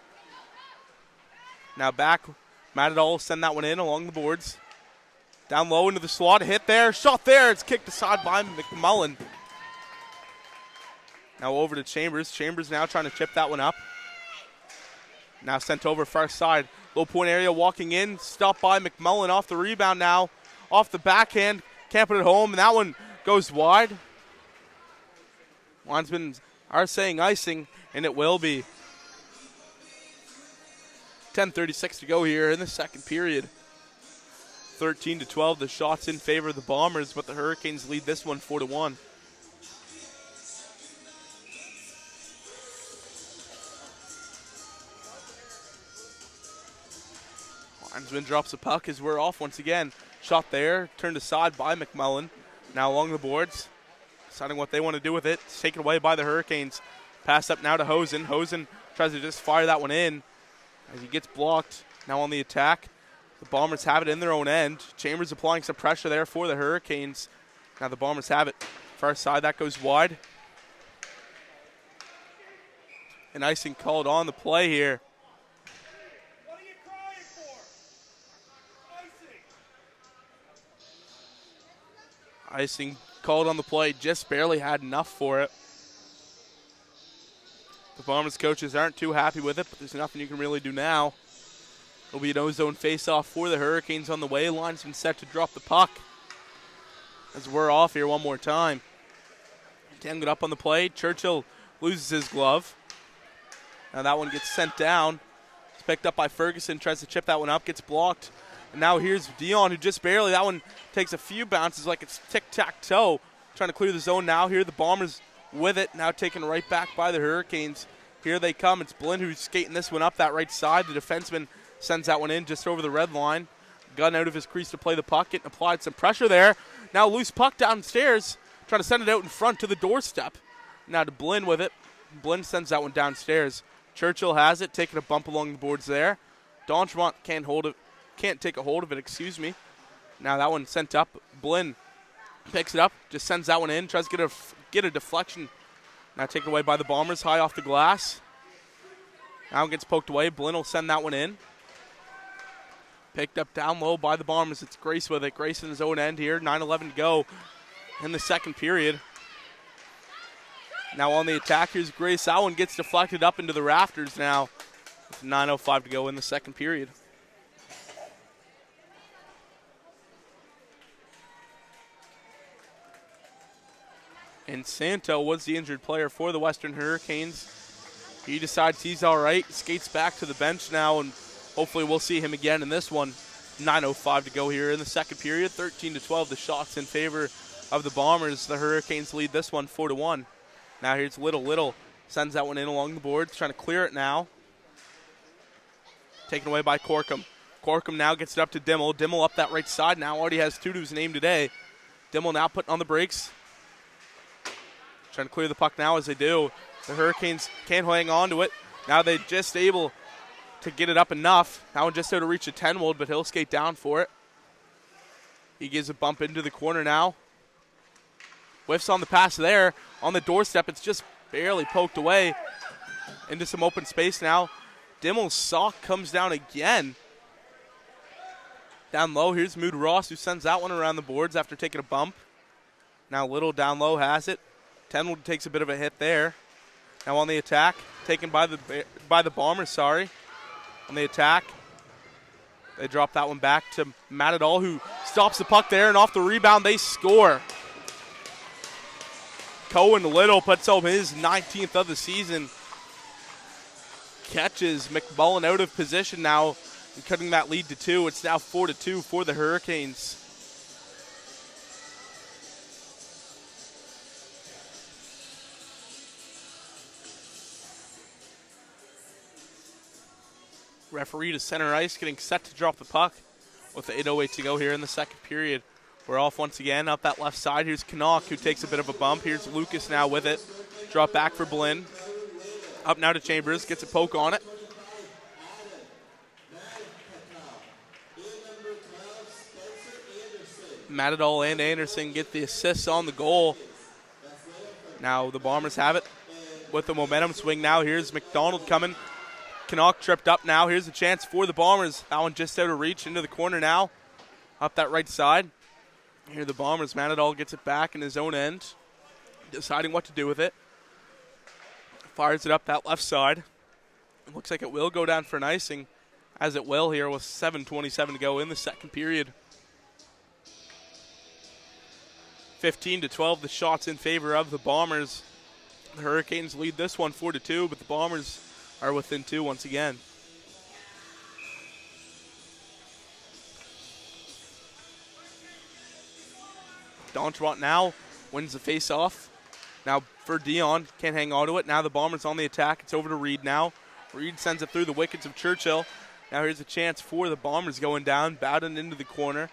Now back. Matadol will send that one in along the boards. Down low into the slot, hit there, shot there. It's kicked aside by McMullen. Now over to Chambers. Chambers now trying to chip that one up. Now sent over far side. Low point area walking in. Stopped by McMullen off the rebound now. Off the backhand. Can't put it home. And that one goes wide. Linesmen are saying icing, and it will be. 10:36 to go here in the second period. 13-12, the shots in favor of the Bombers, but the Hurricanes lead this one 4-1. Linesman drops the puck as we're off once again. Shot there, turned aside by McMullen. Now along the boards, deciding what they want to do with it. It's taken away by the Hurricanes. Pass up now to Hosen. Hosen tries to just fire that one in as he gets blocked. Now on the attack. The Bombers have it in their own end. Chambers applying some pressure there for the Hurricanes. Now the Bombers have it. Far side, that goes wide. And icing called on the play here. What are you crying for? Icing called on the play, just barely had enough for it. The Bombers coaches aren't too happy with it, but there's nothing you can really do now. It'll be an O-zone face-off for the Hurricanes on the way. Linesman set to drop the puck. As we're off here one more time. Tangled up on the play. Churchill loses his glove. Now that one gets sent down. It's picked up by Ferguson. Tries to chip that one up. Gets blocked. And now here's Dion, who just barely, that one takes a few bounces like it's tic-tac-toe. Trying to clear the zone now. Here the Bombers with it. Now taken right back by the Hurricanes. Here they come. It's Blinn who's skating this one up that right side. The defenseman sends that one in just over the red line. Gunn out of his crease to play the puck. Getting applied some pressure there. Now loose puck downstairs. Trying to send it out in front to the doorstep. Now to Blinn with it. Blinn sends that one downstairs. Churchill has it. Taking a bump along the boards there. D'Entremont can't take a hold of it, excuse me. Now that one sent up. Blinn picks it up. Just sends that one in. Tries to get a deflection. Now taken away by the Bombers. High off the glass. Now it gets poked away. Blinn will send that one in. Picked up down low by the Bombers. It's Grace with it. Grace in his own end here. 9:11 to go in the second period. Now on the attack, here's Grace. That one gets deflected up into the rafters now. With 9:05 to go in the second period. And Santo was the injured player for the Western Hurricanes. He decides he's all right. Skates back to the bench now, and hopefully we'll see him again in this one. 9:05 to go here in the second period. 13-12, the shots in favor of the Bombers. The Hurricanes lead this one 4-1. Now here's Little. Sends that one in along the boards, trying to clear it now. Taken away by Corkum. Corkum now gets it up to Dimmel. Dimmel up that right side now. Already has two to his name today. Dimmel now putting on the brakes. Trying to clear the puck now as they do. The Hurricanes can't hang on to it. Now they're just able to get it up enough. That one just out of reach of Tenwold, but he'll skate down for it. He gives a bump into the corner now. Whiffs on the pass there. On the doorstep, it's just barely poked away into some open space now. Dimmel's sock comes down again. Down low, here's Mood Ross, who sends that one around the boards after taking a bump. Now Little down low has it. Tenwold takes a bit of a hit there. Now on the attack, taken by the Bombers, On the attack, they drop that one back to Matadol, who stops the puck there, and off the rebound, they score. Cohen Little puts home his 19th of the season. Catches McMullen out of position now and cutting that lead to 2. It's now 4-2 for the Hurricanes. Referee to center ice, getting set to drop the puck with 8:08 to go here in the second period. We're off once again up that left side. Here's Canuck, who takes a bit of a bump. Here's Lucas now with it. Drop back for Blinn. Up now to Chambers, gets a poke on it. Matadol and Anderson get the assists on the goal. Now the Bombers have it with the momentum swing now. Here's McDonald coming. Canuck tripped up now. Here's a chance for the Bombers. That one just out of reach into the corner now. up that right side. Here the Bombers, Manadol gets it back in his own end, deciding what to do with it. Fires it up that left side. It looks like it will go down for an icing, as it will here with 7:27 to go in the second period. 15-12, the shots in favor of the Bombers. The Hurricanes lead this one 4-2, but the Bombers are within 2 once again. D'Entremont now wins the face-off. Now for Dion, can't hang on to it. Now the Bombers on the attack. It's over to Reed now. Reed sends it through the wickets of Churchill. Now here's a chance for the Bombers going down. Bowden into the corner.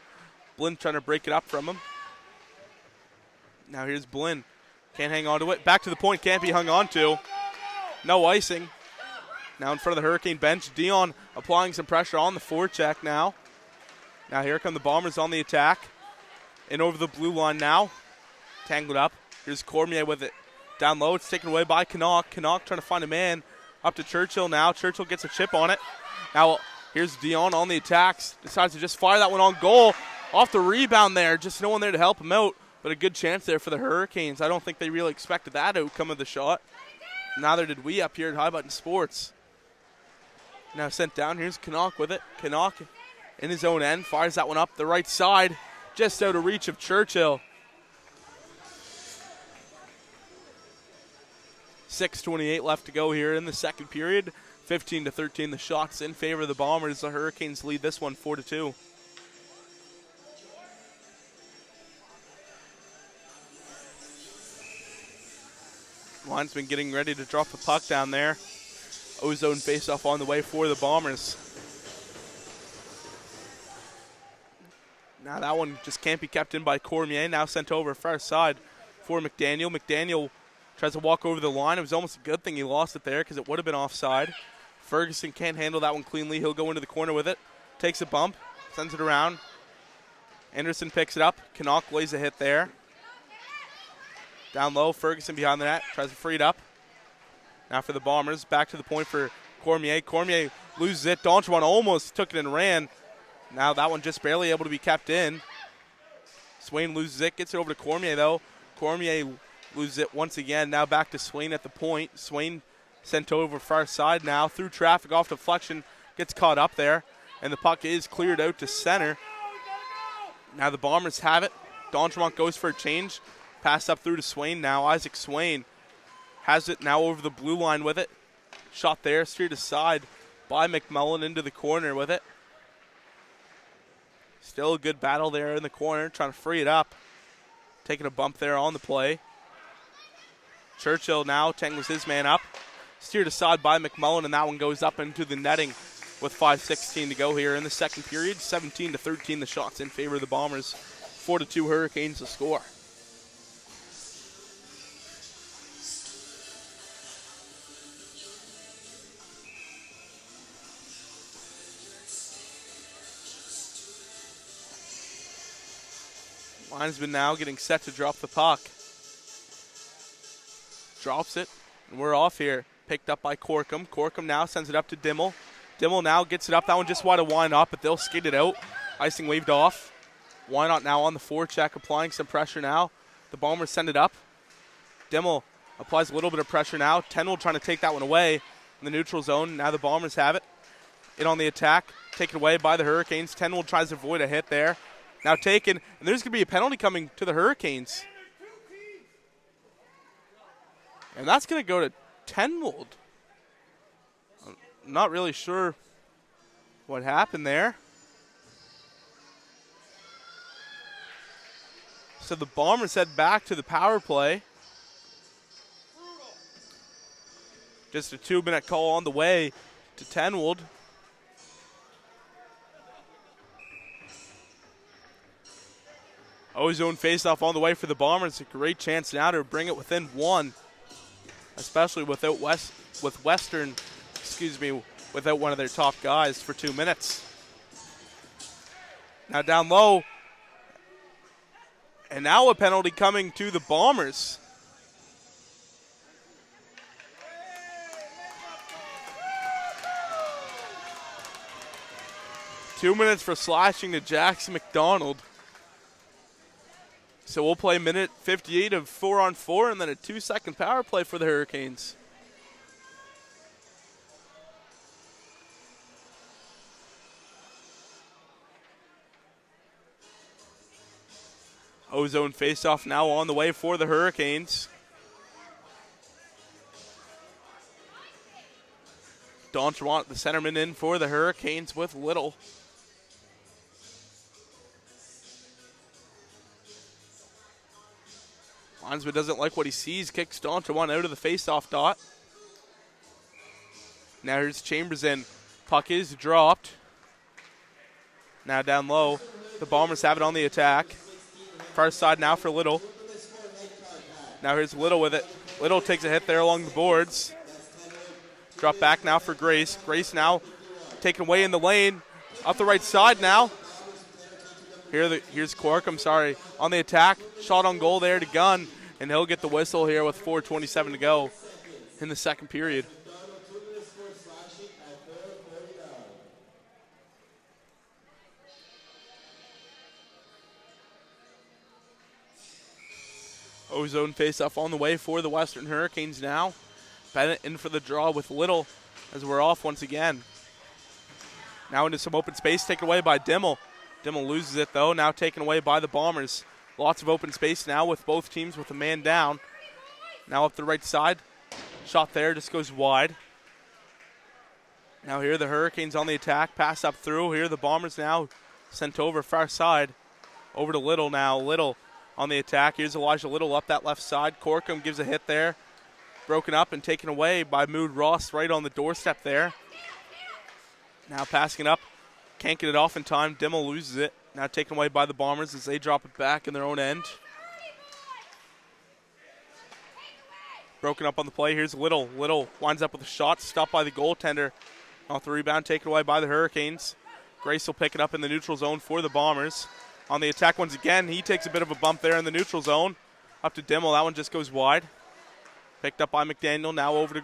Blinn trying to break it up from him. Now here's Blinn. Can't hang on to it. Back to the point. Can't be hung on to. No icing. Now in front of the Hurricane bench. Dion applying some pressure on the forecheck now. Now here come the Bombers on the attack. In over the blue line now. Tangled up. Here's Cormier with it. Down low. It's taken away by Canuck. Canuck trying to find a man. Up to Churchill now. Churchill gets a chip on it. Now here's Dion on the attacks. Decides to just fire that one on goal. Off the rebound there. Just no one there to help him out. But a good chance there for the Hurricanes. I don't think they really expected that outcome of the shot. Neither did we up here at High Button Sports. Now sent down. Here's Canuck with it. Canuck in his own end. Fires that one up the right side. Just out of reach of Churchill. 6:28 left to go here in the second period. 15-13 the shots in favor of the Bombers. The Hurricanes lead this one 4-2. Linesman getting ready to drop the puck down there. Ozone face-off on the way for the Bombers. Now that one just can't be kept in by Cormier. Now sent over far side for McDaniel. McDaniel tries to walk over the line. It was almost a good thing he lost it there because it would have been offside. Ferguson can't handle that one cleanly. He'll go into the corner with it. Takes a bump. Sends it around. Anderson picks it up. Canuck lays a hit there. Down low. Ferguson behind the net. Tries to free it up. Now for the Bombers. Back to the point for Cormier. Cormier loses it. D'Entremont almost took it and ran. Now that one just barely able to be kept in. Swain loses it. Gets it over to Cormier, though. Cormier loses it once again. Now back to Swain at the point. Swain sent over far side now. Through traffic, off deflection. Gets caught up there. And the puck is cleared out to center. Now the Bombers have it. D'Entremont goes for a change. Pass up through to Swain now. Isaac Swain has it now over the blue line with it. Shot there. Steered aside by McMullen into the corner with it. Still a good battle there in the corner, trying to free it up. Taking a bump there on the play. Churchill now tangles his man up. Steered aside by McMullen, and that one goes up into the netting with 5:16 to go here in the second period. 17-13 the shots in favor of the Bombers. 4-2 Hurricanes to score. Linesman now getting set to drop the puck. Drops it, and we're off here. Picked up by Corkum. Corkum now sends it up to Dimmel. Dimmel now gets it up. That one just wide of Wynot, but they'll skid it out. Icing waved off. Wynot now on the forecheck, applying some pressure now. The Bombers send it up. Dimmel applies a little bit of pressure now. Tenwell trying to take that one away in the neutral zone. Now the Bombers have it. In on the attack, taken away by the Hurricanes. Tenwell tries to avoid a hit there. Now taken, and there's going to be a penalty coming to the Hurricanes. And that's going to go to Tenwold. I'm not really sure what happened there. So the Bombers head back to the power play. Just a 2-minute call on the way to Tenwold. Ozone faceoff on the way for the Bombers. A great chance now to bring it within one, especially without without one of their top guys for 2 minutes. Now down low, and now a penalty coming to the Bombers. 2 minutes for slashing to Jackson McDonald. So we'll play minute 58 of 4-on-4 and then a 2-second power play for the Hurricanes. O-zone faceoff now on the way for the Hurricanes. D'Entremont, the centerman, in for the Hurricanes with Little. Linesman doesn't like what he sees, kicks D'Entremont out of the faceoff dot. Now here's Chambers in. Puck is dropped. Now down low. The Bombers have it on the attack. Far side now for Little. Now here's Little with it. Little takes a hit there along the boards. Drop back now for Grace. Grace now taken away in the lane. Up the right side now. Here's Cork, on the attack. Shot on goal there to Gunn. And he'll get the whistle here with 4:27 to go in the second period. O-zone face-off on the way for the Western Hurricanes now. Bennett in for the draw with Little as we're off once again. Now into some open space taken away by Dimmel. Dimmel loses it though, now taken away by the Bombers. Lots of open space now with both teams with a man down. Now up the right side. Shot there, just goes wide. Now here the Hurricanes on the attack, pass up through. Here the Bombers now sent over far side. Over to Little now. Little on the attack. Here's Elijah Little up that left side. Corkum gives a hit there. Broken up and taken away by Mood Ross right on the doorstep there. Now passing it up. Can't get it off in time. Dimmel loses it. Now taken away by the Bombers as they drop it back in their own end. Broken up on the play. Here's Little. Little winds up with a shot. Stopped by the goaltender. Off the rebound, taken away by the Hurricanes. Grace will pick it up in the neutral zone for the Bombers. On the attack once again. He takes a bit of a bump there in the neutral zone. Up to Dimmel. That one just goes wide. Picked up by McDaniel. Now over to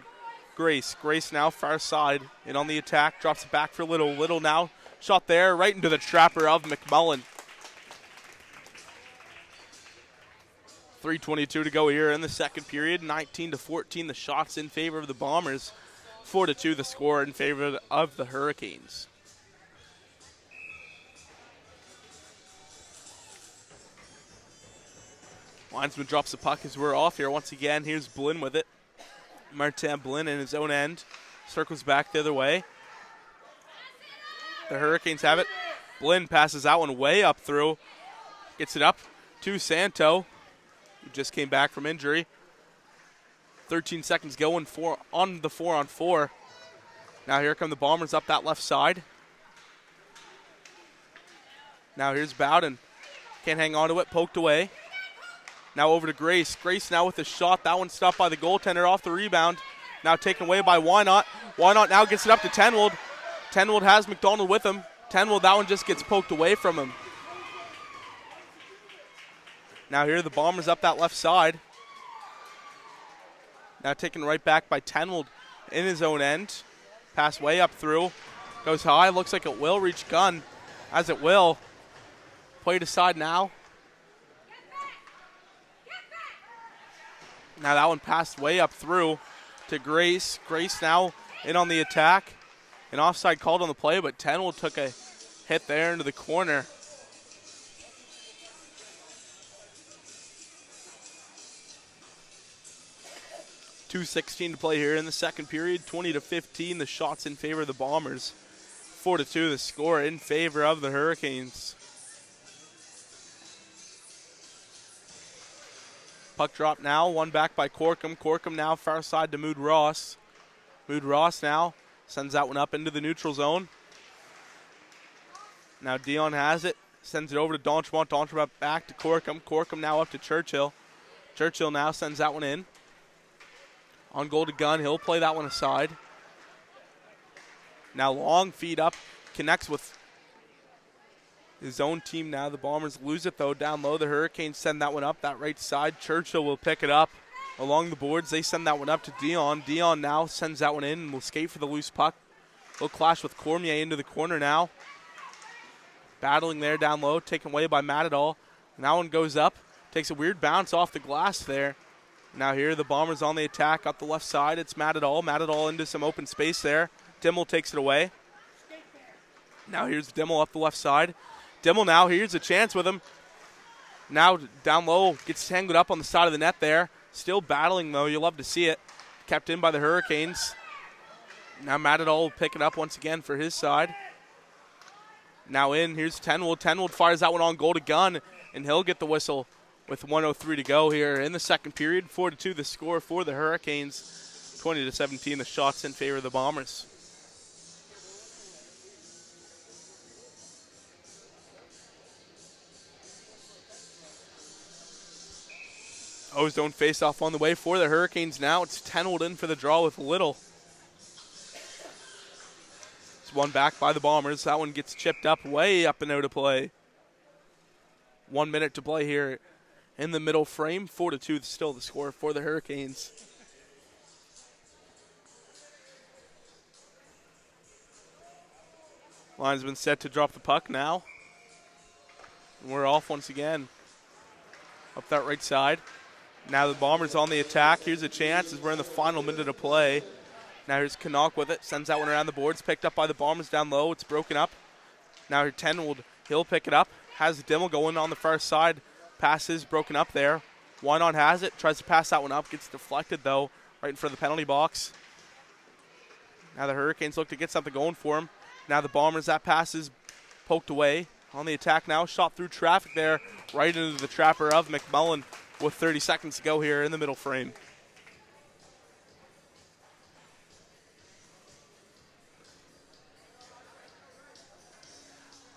Grace. Grace now far side. And on the attack. Drops it back for Little. Little now. Shot there right into the trapper of McMullen. 3:22 to go here in the second period. 19-14 the shots in favor of the Bombers. 4-2 the score in favor of the Hurricanes. Linesman drops the puck as we're off here once again. Here's Blinn with it. Martin Blinn in his own end. Circles back the other way. The Hurricanes have it. Blinn passes that one way up through. Gets it up to Santo, who just came back from injury. 13 seconds going on the 4-on-4. Now here come the Bombers up that left side. Now here's Bowden. Can't hang on to it, poked away. Now over to Grace. Grace now with a shot. That one stopped by the goaltender off the rebound. Now taken away by Wynot. Wynot now gets it up to Tenwold. Tenwold has McDonald with him. Tenwold, that one just gets poked away from him. Now here the Bombers up that left side. Now taken right back by Tenwold in his own end. Pass way up through. Goes high. Looks like it will reach Gunn. As it will. Played aside now. Now that one passed way up through to Grace. Grace now in on the attack. An offside called on the play, but Tenwold took a hit there into the corner. .2:16 to play here in the second period. 20-15, the shots in favor of the Bombers. 4-2, the score in favor of the Hurricanes. Puck drop now, one back by Corkum. Corkum now far side to Mood Ross. Mood Ross now sends that one up into the neutral zone. Now Dion has it, sends it over to D'Entremont. D'Entremont back to Corkum. Corkum now up to Churchill. Churchill now sends that one in. On goal to Gunn, he'll play that one aside. Now long feed up, connects with his own team now. The Bombers lose it though, down low. The Hurricanes send that one up that right side. Churchill will pick it up along the boards. They send that one up to Dion. Dion now sends that one in and will skate for the loose puck. He'll clash with Cormier into the corner now. Battling there down low, taken away by Matadol. And that one goes up, takes a weird bounce off the glass there. Now here the Bombers on the attack up the left side. It's Matadol. Matadol into some open space there. Dimmel takes it away. Now here's Dimmel up the left side. Dimmel now, here's a chance with him. Now down low, gets tangled up on the side of the net there. Still battling though, you'll love to see it. Kept in by the Hurricanes. Now Matadol will pick it up once again for his side. Now in, here's Tenwold. Tenwold fires that one on goal to Gunn, and he'll get the whistle with 1:03 to go here in the second period. 4-2 the score for the Hurricanes. 20-17 the shots in favor of the Bombers. O-zone face-off on the way for the Hurricanes now. It's Tenwold in for the draw with Little. It's one back by the Bombers. That one gets chipped up, way up and out of play. 1 minute to play here in the middle frame. 4-2 still the score for the Hurricanes. Line's been set to drop the puck now. And we're off once again. Up that right side. Now the Bombers on the attack. Here's a chance as we're in the final minute of play. Now here's Canuck with it. Sends that one around the boards. Picked up by the Bombers down low. It's broken up. Now here Tenwold, he'll pick it up. Has Dimmel going on the far side. Passes broken up there. Wynot has it. Tries to pass that one up. Gets deflected though. Right in front of the penalty box. Now the Hurricanes look to get something going for him. Now the Bombers, that pass is poked away. On the attack now. Shot through traffic there. Right into the trapper of McMullen. With 30 seconds to go here in the middle frame.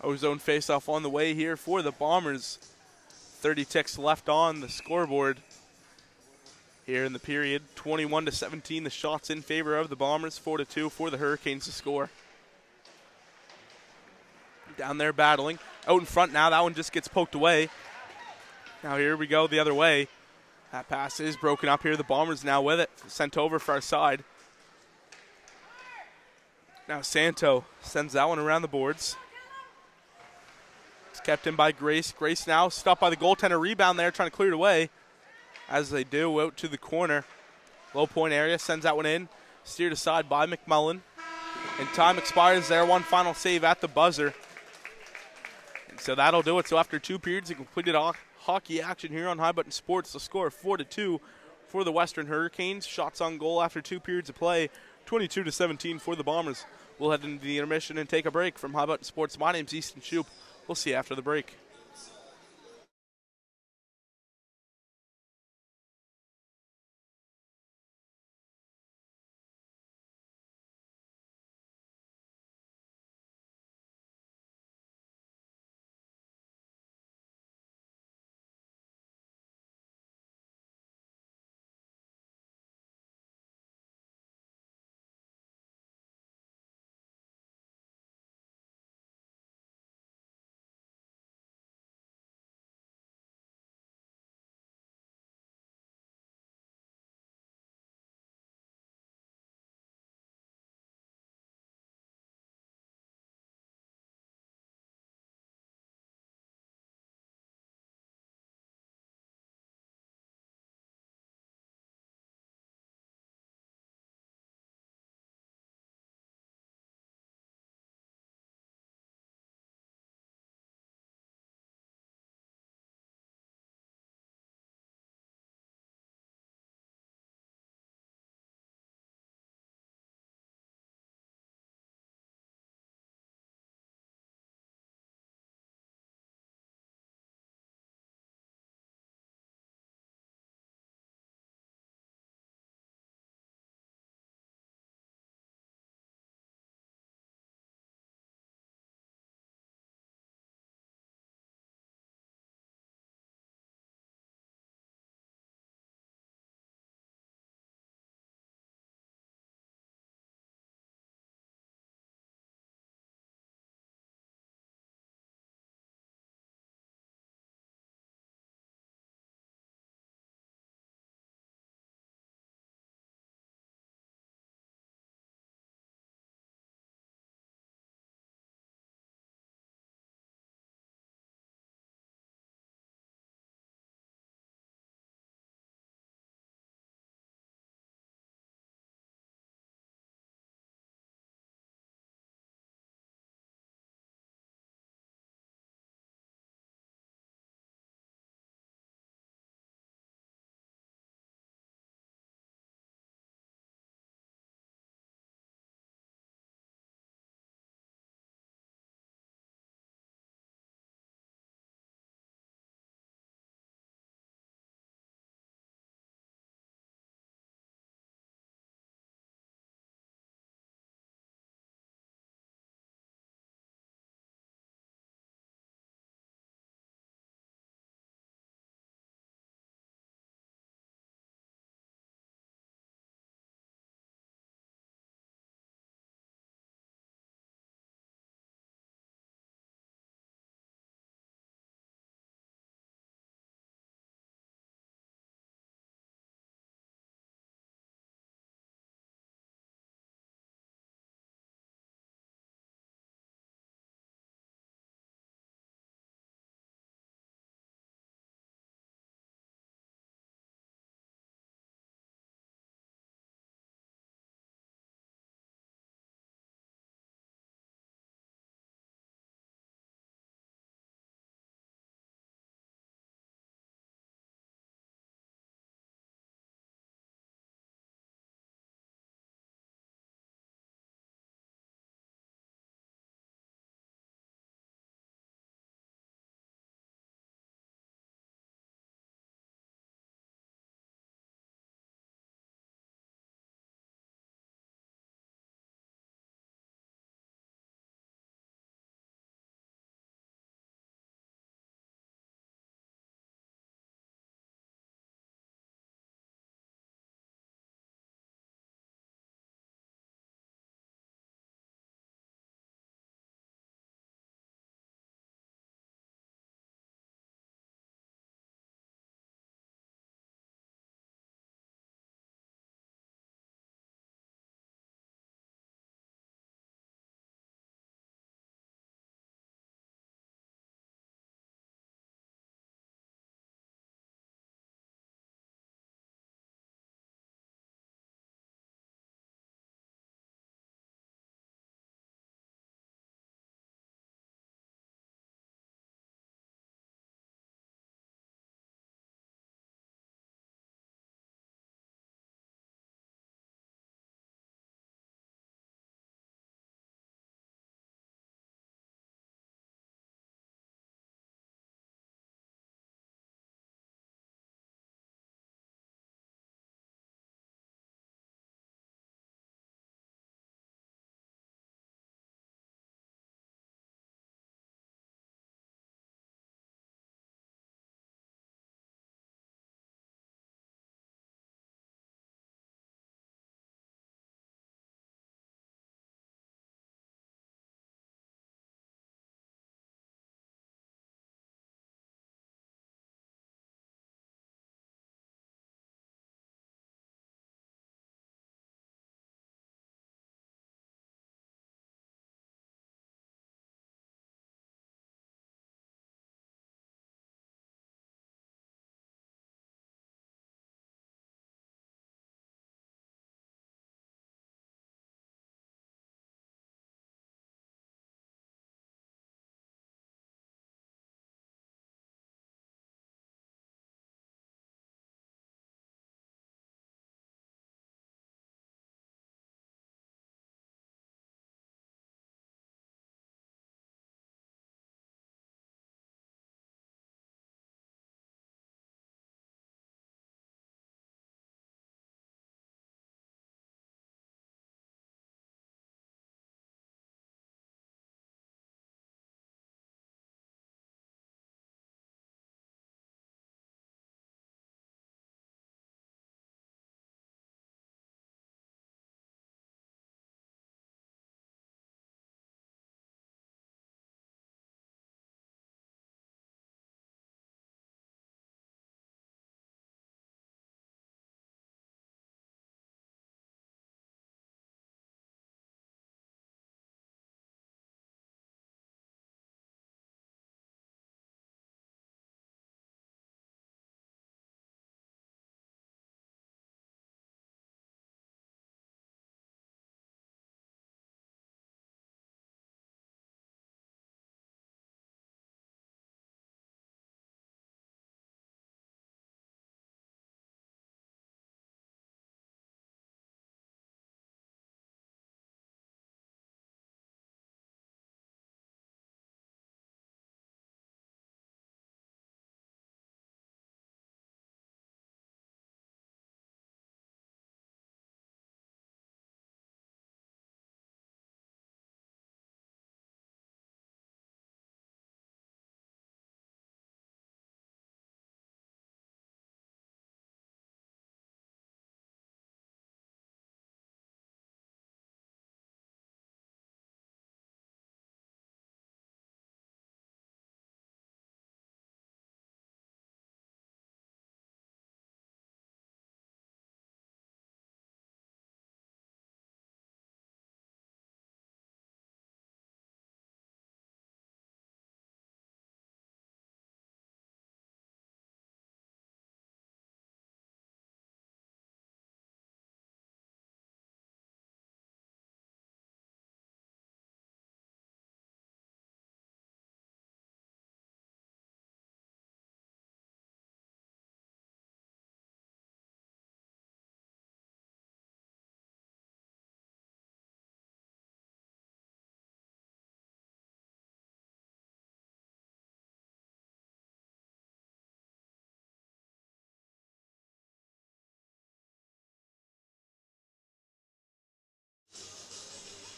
O-zone face-off on the way here for the Bombers. 30 ticks left on the scoreboard here in the period. 21-17, the shots in favor of the Bombers. 4-2 for the Hurricanes to score. Down there battling. Out in front now, that one just gets poked away. Now here we go the other way. That pass is broken up here. The Bombers now with it. Sent over for our side. Now Santo sends that one around the boards. It's kept in by Grace. Grace now stopped by the goaltender. Rebound there, trying to clear it away. As they do, out to the corner. Low point area, sends that one in. Steered aside by McMullen. And time expires there. One final save at the buzzer. And so that'll do it. So after 2 periods of completed hockey action here on High Button Sports, the score 4-2 for the Western Hurricanes. Shots on goal after 2 periods of play. 22-17 for the Bombers. We'll head into the intermission and take a break from High Button Sports. My name's Easton Shoup. We'll see you after the break.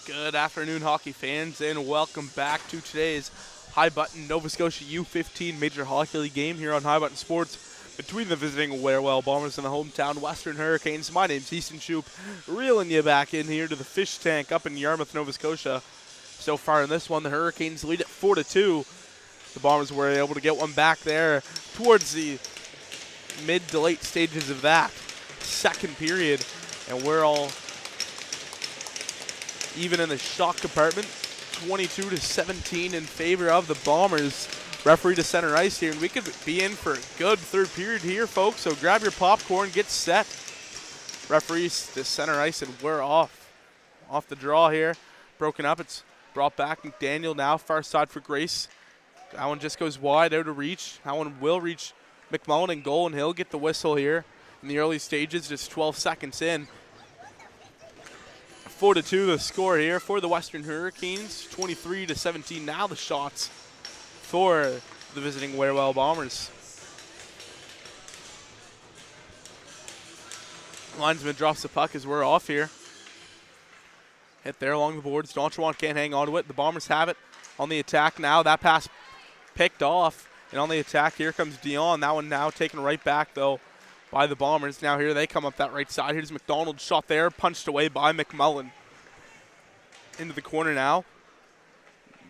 Good afternoon, hockey fans, and welcome back to today's High Button Nova Scotia U15 Major Hockey League game here on High Button Sports between the visiting WearWell Bombers and the hometown Western Hurricanes. My name's Easton Shoup, reeling you back in here to the fish tank up in Yarmouth, Nova Scotia. So far in this one, the Hurricanes lead at 4-2. The Bombers were able to get one back there towards the mid to late stages of that second period, and we're all even in the shock department, 22-17 in favor of the Bombers. Referee to center ice here, and we could be in for a good third period here, folks. So grab your popcorn, get set. Referees to center ice, and we're off the draw here. Broken up, it's brought back. McDaniel now, far side for Grace. That one just goes wide, out of reach. That one will reach McMullen in goal, and he'll get the whistle here in the early stages, just 12 seconds in. 4-2 the score here for the Western Hurricanes. 23-17 now the shots for the visiting WearWell Bombers. Linesman drops the puck as we're off here. Hit there along the boards. Donchewant can't hang on to it. The Bombers have it on the attack now. That pass picked off. And on the attack, here comes Dion. That one now taken right back, though, by the Bombers. Now here they come up that right side. Here's McDonald, shot there, punched away by McMullen. Into the corner now.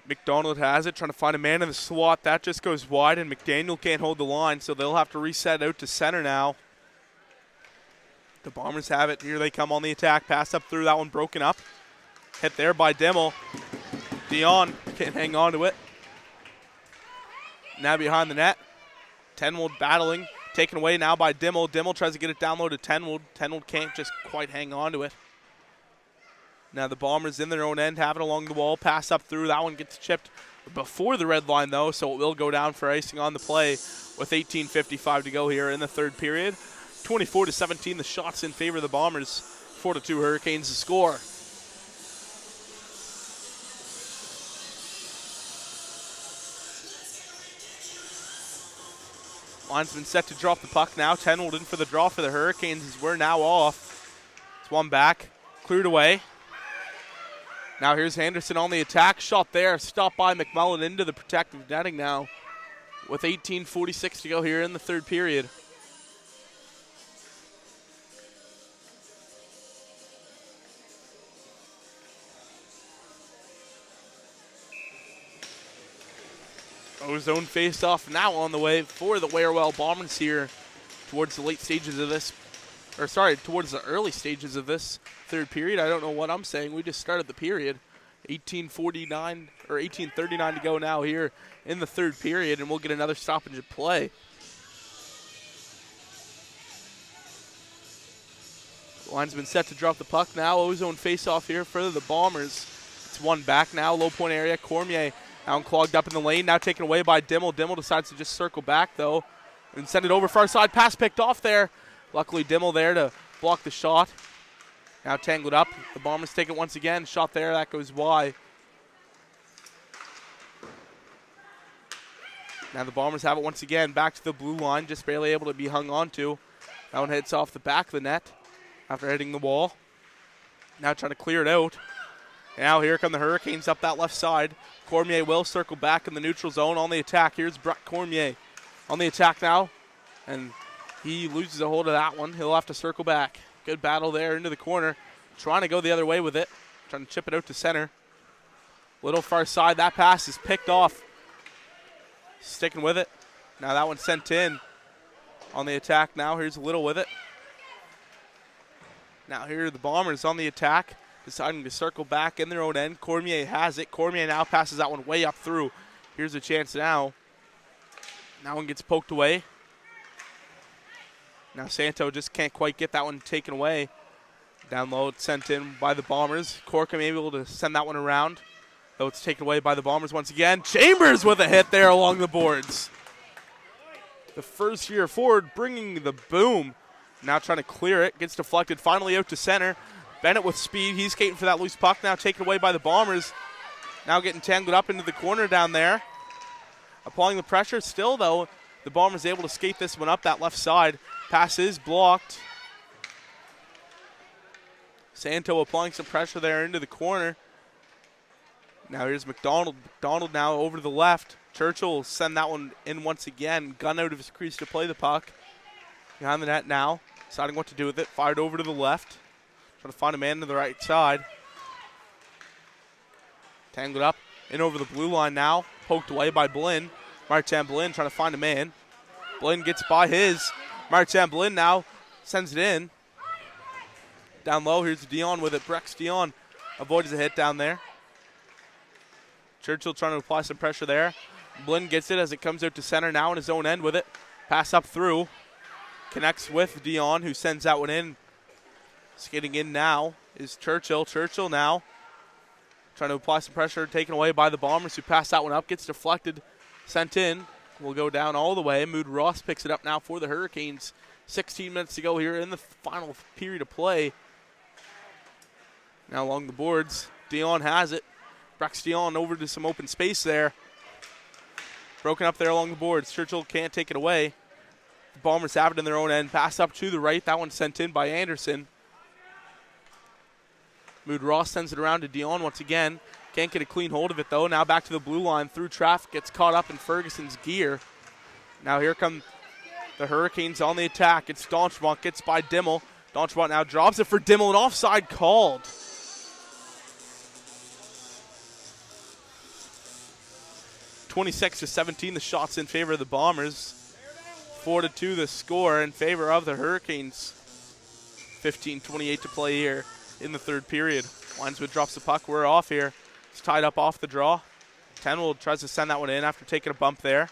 McDonald has it, trying to find a man in the slot. That just goes wide, and McDaniel can't hold the line, so they'll have to reset out to center now. The Bombers have it. Here they come on the attack. Pass up through. That one broken up. Hit there by Dimmel. Dion can't hang on to it. Now behind the net. Tenwold battling. Taken away now by Dimmel. Dimmel tries to get it down low to Tenwold. Tenwold can't just quite hang on to it. Now the Bombers in their own end have it along the wall. Pass up through. That one gets chipped before the red line, though, so it will go down for icing on the play with 18:55 to go here in the third period. 24-17, the shots in favor of the Bombers. 4-2 Hurricanes to score. Linesman set to drop the puck now. Tenwold in for the draw for the Hurricanes as we're now off. It's one back. Cleared away. Now here's Henderson on the attack. Shot there. Stopped by McMullen into the protective netting now. With 18:46 to go here in the third period. Ozone face-off now on the way for the WearWell Bombers here towards the late stages of this, towards the early stages of this third period. I don't know what I'm saying. We just started the period. 18:39 to go now here in the third period, and we'll get another stoppage of play. Linesman set to drop the puck now. Ozone face-off here for the Bombers. It's one back now, low point area. Cormier now clogged up in the lane, now taken away by Dimmel. Dimmel decides to just circle back, though, and send it over far side. Pass picked off there. Luckily, Dimmel there to block the shot. Now tangled up. The Bombers take it once again. Shot there, that goes wide. Now the Bombers have it once again. Back to the blue line, just barely able to be hung on to. That one hits off the back of the net after hitting the wall. Now trying to clear it out. Now here come the Hurricanes up that left side. Cormier will circle back in the neutral zone on the attack. Here's Brett Cormier on the attack now. And he loses a hold of that one. He'll have to circle back. Good battle there into the corner. Trying to go the other way with it. Trying to chip it out to center. Little far side. That pass is picked off. Sticking with it. Now that one's sent in on the attack now. Here's Little with it. Now here are the Bombers on the attack, deciding to circle back in their own end. Cormier has it. Cormier now passes that one way up through. Here's a chance now. That one gets poked away. Now Santo just can't quite get that one taken away. Down low, it's sent in by the Bombers. Corka may be able to send that one around, though it's taken away by the Bombers once again. Chambers with a hit there along the boards. The first year forward bringing the boom. Now trying to clear it. Gets deflected finally out to center. Bennett with speed. He's skating for that loose puck now, taken away by the Bombers. Now getting tangled up into the corner down there. Applying the pressure still, though. The Bombers able to skate this one up that left side. Pass is blocked. Santo applying some pressure there into the corner. Now here's McDonald. McDonald now over to the left. Churchill will send that one in once again. Gun out of his crease to play the puck. Behind the net now. Deciding what to do with it. Fired over to the left. Trying to find a man to the right side. Tangled up. In over the blue line now. Poked away by Blinn. Martin Blinn trying to find a man. Blinn gets by his. Martin Blinn now sends it in. Down low, here's Dion with it. Brex Dion avoids a hit down there. Churchill trying to apply some pressure there. Blinn gets it as it comes out to center now in his own end with it. Pass up through. Connects with Dion, who sends that one in. Skating in now is Churchill. Churchill now trying to apply some pressure, taken away by the Bombers, who pass that one up. Gets deflected, sent in. Will go down all the way. Mood Ross picks it up now for the Hurricanes. 16 minutes to go here in the final period of play. Now along the boards, Dion has it. Brex Dion over to some open space there. Broken up there along the boards. Churchill can't take it away. The Bombers have it in their own end. Pass up to the right. That one sent in by Anderson. Mood Ross sends it around to Dion once again. Can't get a clean hold of it though. Now back to the blue line through traffic. Gets caught up in Ferguson's gear. Now here come the Hurricanes on the attack. It's Donchmont. Gets by Dimmel. Donchmont now drops it for Dimmel. An offside called. 26-17, the shots in favor of the Bombers. 4-2 the score in favor of the Hurricanes. 15:28 to play here in the third period. Lineswood drops the puck. We're off here. It's tied up off the draw. Tenwold tries to send that one in after taking a bump there.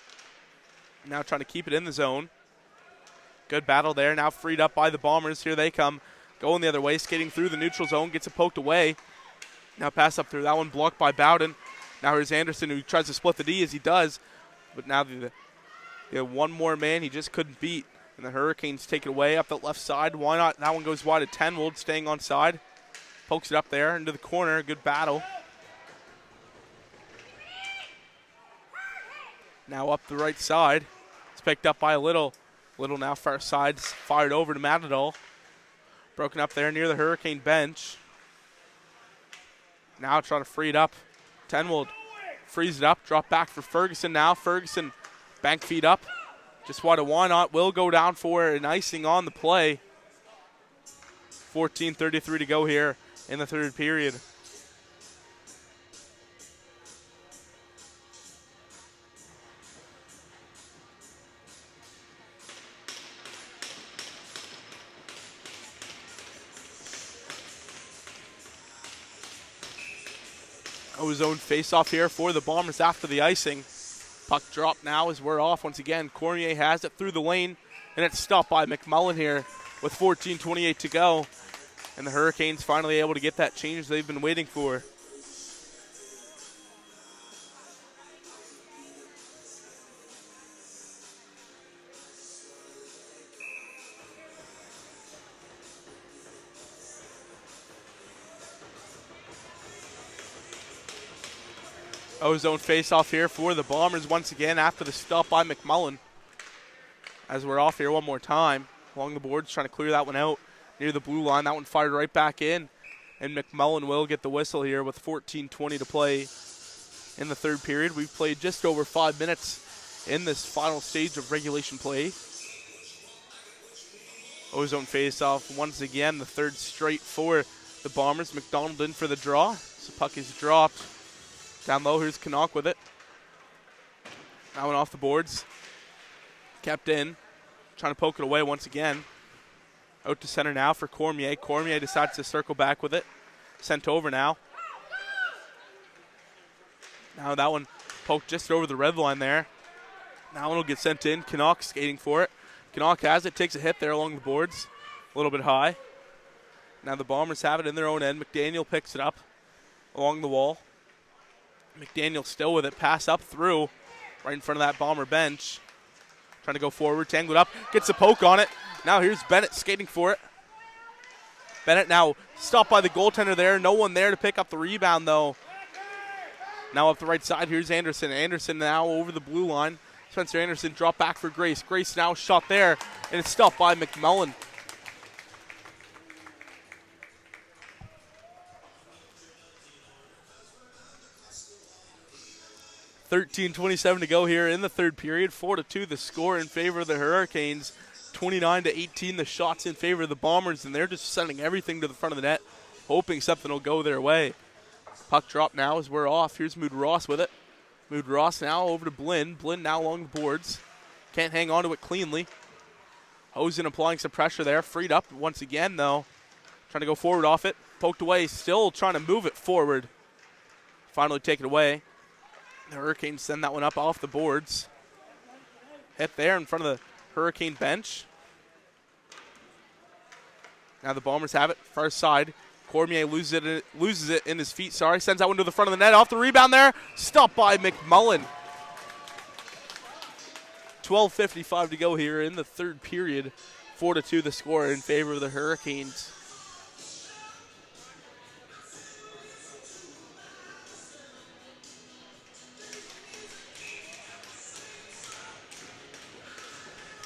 Now trying to keep it in the zone. Good battle there. Now freed up by the Bombers. Here they come. Going the other way. Skating through the neutral zone. Gets it poked away. Now pass up through. That one blocked by Bowden. Now here's Anderson, who tries to split the D as he does. But now the one more man he just couldn't beat. And the Hurricanes take it away up the left side. Why not? That one goes wide to Tenwold, staying on side. Pokes it up there into the corner. Good battle. Now up the right side. It's picked up by Little. Little now far sides. Fired over to Matadol. Broken up there near the Hurricane bench. Now trying to free it up. Tenwold frees it up. Drop back for Ferguson now. Ferguson bank feet up. Just wide of why not. Will go down for an icing on the play. 14:33 to go here in the third period. Ozone face-off here for the Bombers after the icing. Puck drop now as we're off once again. Cormier has it through the lane, and it's stopped by McMullen here with 14:28 to go. And the Hurricanes finally able to get that change they've been waiting for. Ozone face-off here for the Bombers once again after the stop by McMullen. As we're off here one more time. Along the boards, trying to clear that one out near the blue line. That one fired right back in. And McMullen will get the whistle here with 14:20 to play in the third period. We've played just over 5 minutes in this final stage of regulation play. Ozone face-off once again, the third straight for the Bombers. McDonald in for the draw. So puck is dropped. Down low, here's Canuck with it. That one off the boards. Kept in. Trying to poke it away once again. Out to center now for Cormier. Cormier decides to circle back with it. Sent over now. Now that one poked just over the red line there. That one will get sent in. Canuck skating for it. Canuck has it. Takes a hit there along the boards. A little bit high. Now the Bombers have it in their own end. McDaniel picks it up along the wall. McDaniel still with it. Pass up through. Right in front of that Bomber bench. Trying to go forward. Tangled up. Gets a poke on it. Now here's Bennett skating for it. Bennett now stopped by the goaltender there. No one there to pick up the rebound though. Now up the right side. Here's Anderson. Anderson now over the blue line. Spencer Anderson drop back for Grace. Grace now shot there. And it's stopped by McMullen. 13:27 to go here in the third period. 4-2 the score in favor of the Hurricanes. 29-18 the shots in favor of the Bombers, and they're just sending everything to the front of the net, hoping something will go their way. Puck drop now as we're off. Here's Mood Ross with it. Mood Ross now over to Blinn. Blinn now along the boards. Can't hang on to it cleanly. Hosen applying some pressure there. Freed up once again, though. Trying to go forward off it. Poked away. Still trying to move it forward. Finally take it away. The Hurricanes send that one up off the boards. Hit there in front of the Hurricane bench. Now the Bombers have it. Far side. Cormier loses it in his feet. Sends that one to the front of the net. Off the rebound there. Stopped by McMullen. 12:55 to go here in the third period. 4-2 the score in favor of the Hurricanes.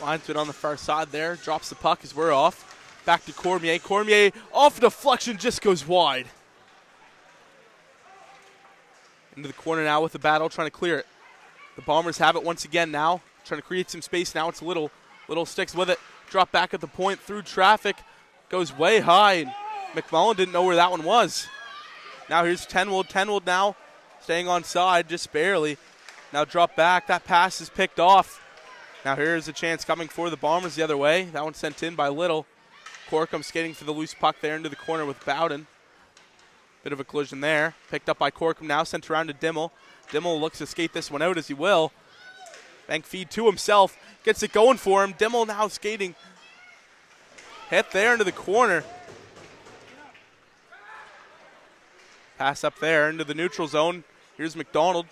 Linesman on the far side there. Drops the puck as we're off. Back to Cormier. Cormier off deflection, just goes wide. Into the corner now with the battle, trying to clear it. The Bombers have it once again now. Trying to create some space now. It's Little. Little sticks with it. Drop back at the point through traffic. Goes way high. And McMullen didn't know where that one was. Now here's Tenwold. Tenwold now staying on side just barely. Now drop back. That pass is picked off. Now here's a chance coming for the Bombers the other way. That one sent in by Little. Corkum skating for the loose puck there into the corner with Bowden. Bit of a collision there. Picked up by Corkum now. Sent around to Dimmel. Dimmel looks to skate this one out as he will. Bank feed to himself. Gets it going for him. Dimmel now skating. Hit there into the corner. Pass up there into the neutral zone. Here's McDonald.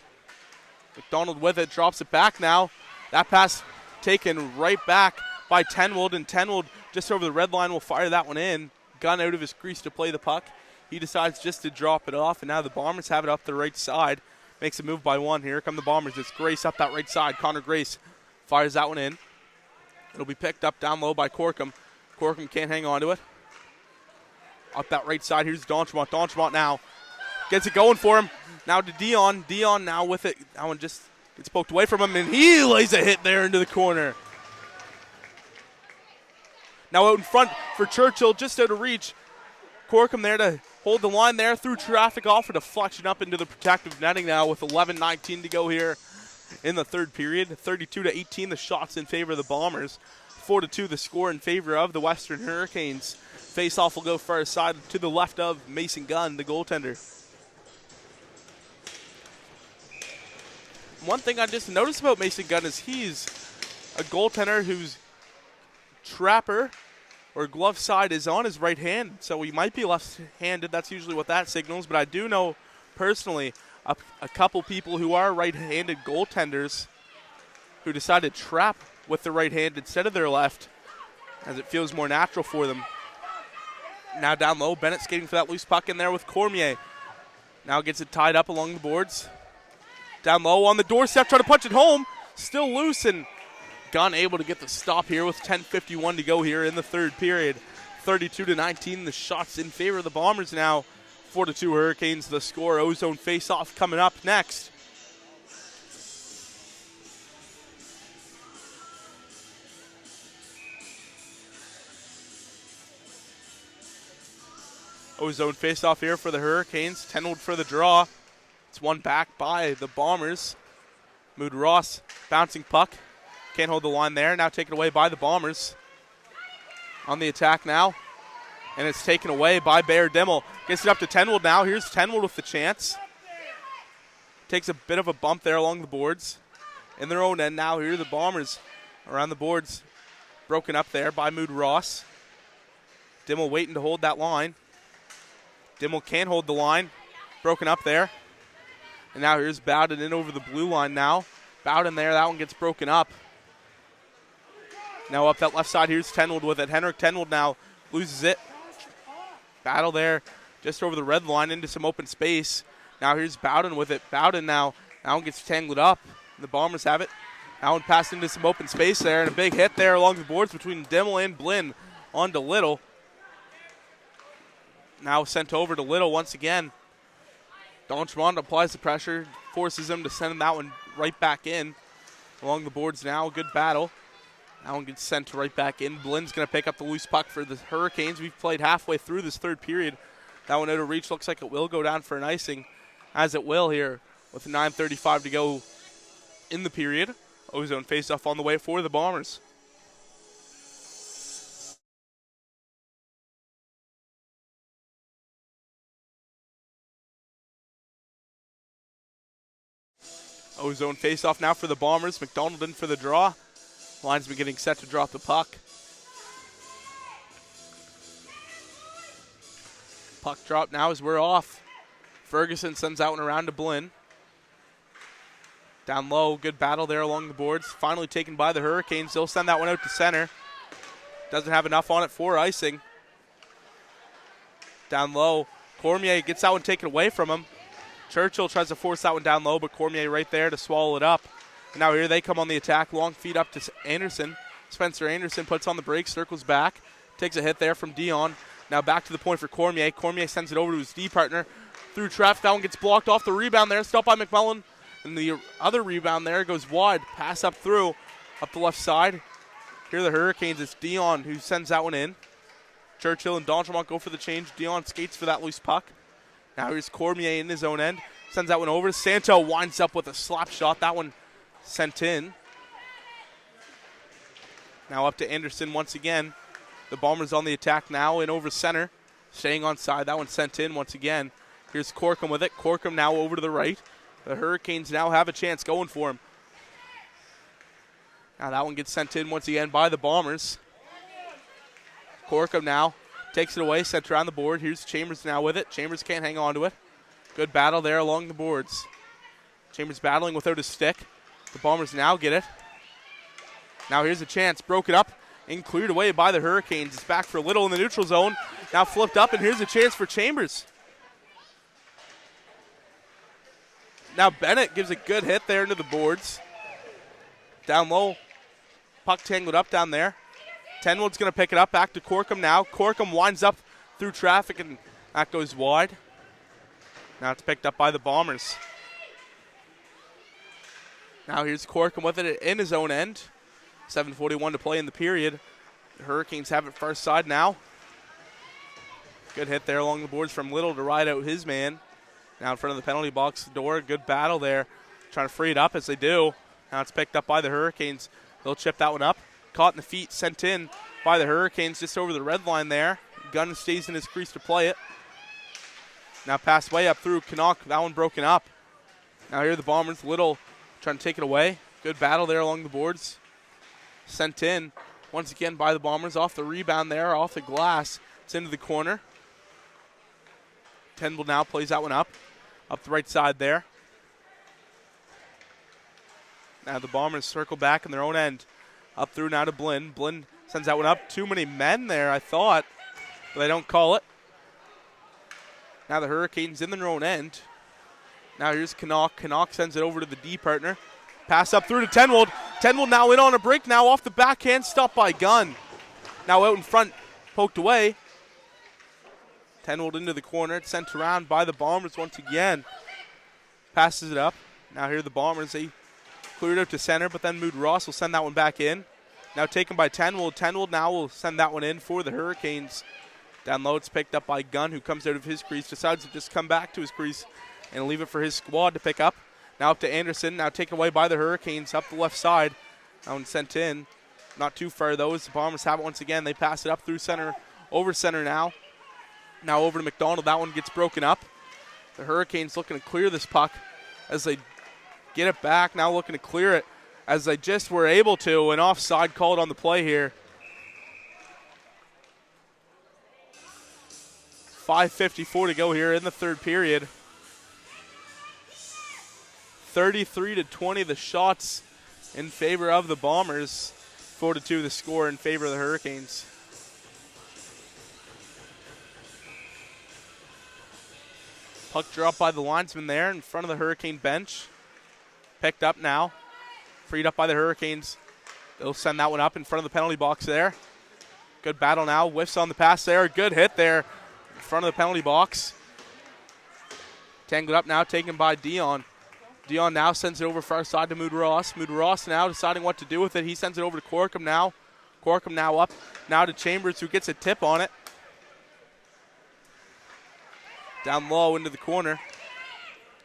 McDonald with it. Drops it back now. That pass taken right back by Tenwold, and Tenwold just over the red line will fire that one in. Gun out of his crease to play the puck. He decides just to drop it off, and now the Bombers have it up the right side. Makes a move by one. Here come the Bombers. It's Grace up that right side. Connor Grace fires that one in. It'll be picked up down low by Corkum. Corkum can't hang on to it. Up that right side, here's Donchemont. Donchemont now gets it going for him. Now to Dion. Dion now with it. That one just gets poked away from him, and he lays a hit there into the corner. Now out in front for Churchill, just out of reach. Corkum there to hold the line there through traffic, off a deflection up into the protective netting now with 11:19 to go here in the third period. 32-18 the shots in favor of the Bombers. 4-2 the score in favor of the Western Hurricanes. Face-off will go far side to the left of Mason Gunn, the goaltender. One thing I just noticed about Mason Gunn is he's a goaltender whose trapper or glove side is on his right hand, so he might be left-handed. That's usually what that signals, but I do know personally a couple people who are right-handed goaltenders who decide to trap with the right hand instead of their left, as it feels more natural for them. Now down low, Bennett skating for that loose puck in there with Cormier. Now gets it tied up along the boards. Down low on the doorstep, trying to punch it home. Still loose, and Gunn able to get the stop here with 10:51 to go here in the third period. 32-19, the shots in favor of the Bombers now. 4-2 Hurricanes, the score. Ozone face-off coming up next. Ozone face-off here for the Hurricanes. Tenwold for the draw. It's one back by the Bombers. Mood Ross bouncing puck. Can't hold the line there. Now taken away by the Bombers. On the attack now. And it's taken away by Bear Dimmel. Gets it up to Tenwold now. Here's Tenwold with the chance. Takes a bit of a bump there along the boards. In their own end now. Here are the Bombers around the boards. Broken up there by Mood Ross. Dimmel waiting to hold that line. Dimmel can't hold the line. Broken up there. And now here's Bowden in over the blue line now. Bowden there. That one gets broken up. Now up that left side, here's Tenwold with it. Henrik Tenwold now loses it. Battle there just over the red line into some open space. Now here's Bowden with it. Bowden now. That one gets tangled up. The Bombers have it. That one passed into some open space there, and a big hit there along the boards between Dimmel and Blinn on to Little. Now sent over to Little once again. Donchemont applies the pressure, forces him to send that one right back in. Along the boards now, good battle. That one gets sent right back in. Blynn's going to pick up the loose puck for the Hurricanes. We've played halfway through this third period. That one out of reach. Looks like it will go down for an icing, as it will here with 9:35 to go in the period. Ozone faceoff on the way for the Bombers. Ozone faceoff now for the Bombers. McDonald in for the draw. Linesman getting set to drop the puck. Puck drop now as we're off. Ferguson sends out and around to Blinn. Down low, good battle there along the boards. Finally taken by the Hurricanes. They'll send that one out to center. Doesn't have enough on it for icing. Down low, Cormier gets that one taken away from him. Churchill tries to force that one down low, but Cormier right there to swallow it up. And now here they come on the attack. Long feed up to Anderson. Spencer Anderson puts on the brakes, circles back. Takes a hit there from Dion. Now back to the point for Cormier. Cormier sends it over to his D partner. Through traffic, that one gets blocked off the rebound there. Stopped by McMullen. And the other rebound there goes wide. Pass up through, up the left side. Here are the Hurricanes. It's Dion who sends that one in. Churchill and D'Entremont go for the change. Dion skates for that loose puck. Now here's Cormier in his own end. Sends that one over. Santo winds up with a slap shot. That one sent in. Now up to Anderson once again. The Bombers on the attack now in over center. Staying on side. That one sent in once again. Here's Corkum with it. Corkum now over to the right. The Hurricanes now have a chance going for him. Now that one gets sent in once again by the Bombers. Corkum now takes it away, sent around the board. Here's Chambers now with it. Chambers can't hang on to it. Good battle there along the boards. Chambers battling without a stick. The Bombers now get it. Now here's a chance. Broken up and cleared away by the Hurricanes. It's back for Little in the neutral zone. Now flipped up, and here's a chance for Chambers. Now Bennett gives a good hit there into the boards. Down low. Puck tangled up down there. Tenwood's going to pick it up. Back to Corkum now. Corkum winds up through traffic, and that goes wide. Now it's picked up by the Bombers. Now here's Corkum with it in his own end. 7:41 to play in the period. The Hurricanes have it far side now. Good hit there along the boards from Little to ride out his man. Now in front of the penalty box door. Good battle there. Trying to free it up as they do. Now it's picked up by the Hurricanes. They'll chip that one up. Caught in the feet, sent in by the Hurricanes just over the red line there. Gunn stays in his crease to play it. Now pass way up through Canuck. That one broken up. Now here are the Bombers. Little trying to take it away. Good battle there along the boards. Sent in once again by the Bombers. Off the rebound there, off the glass. It's into the corner. Tenville now plays that one up the right side there. Now the Bombers circle back in their own end. Up through now to Blinn. Blinn sends that one up. Too many men there, I thought, but they don't call it. Now the Hurricanes in their own end. Now here's Canuck. Canuck sends it over to the D partner. Pass up through to Tenwold. Tenwold now in on a break. Now off the backhand. Stopped by Gunn. Now out in front. Poked away. Tenwold into the corner. It's sent around by the Bombers once again. Passes it up. Now here are the Bombers. They cleared out to center, but then Mood Ross will send that one back in. Now taken by Tenwold. Tenwold now will send that one in for the Hurricanes. Down low, it's picked up by Gunn, who comes out of his crease, decides to just come back to his crease and leave it for his squad to pick up. Now up to Anderson, now taken away by the Hurricanes, up the left side. That one sent in. Not too far, though, as the Bombers have it once again. They pass it up through center, over center now. Now over to McDonald. That one gets broken up. The Hurricanes looking to clear this puck as they get it back. Now looking to clear it as they just were able to. An offside called on the play here. 5:54 to go here in the third period. 33-20 the shots in favor of the Bombers. 4-2 the score in favor of the Hurricanes. Puck dropped by the linesman there in front of the Hurricane bench. Picked up now. Freed up by the Hurricanes. They'll send that one up in front of the penalty box there. Good battle now. Whiffs on the pass there. Good hit there in front of the penalty box. Tangled up now, taken by Dion. Dion now sends it over far side to Mood Ross. Mood Ross now deciding what to do with it. He sends it over to Corkum now. Corkum now up. Now to Chambers, who gets a tip on it. Down low into the corner.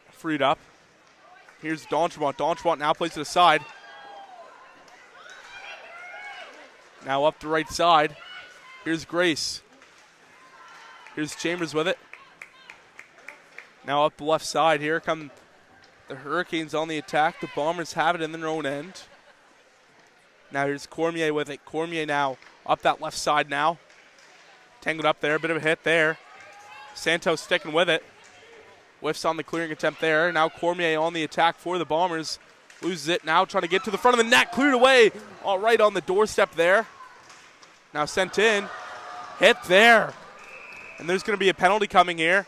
Freed up. Here's Dontremont. Dontremont now plays it aside. Now up the right side. Here's Grace. Here's Chambers with it. Now up the left side. Here come the Hurricanes on the attack. The Bombers have it in their own end. Now here's Cormier with it. Cormier now up that left side now. Tangled up there. A bit of a hit there. Santos sticking with it. Whiffs on the clearing attempt there. Now Cormier on the attack for the Bombers. Loses it now, trying to get to the front of the net. Cleared away. All right on the doorstep there. Now sent in. Hit there. And there's going to be a penalty coming here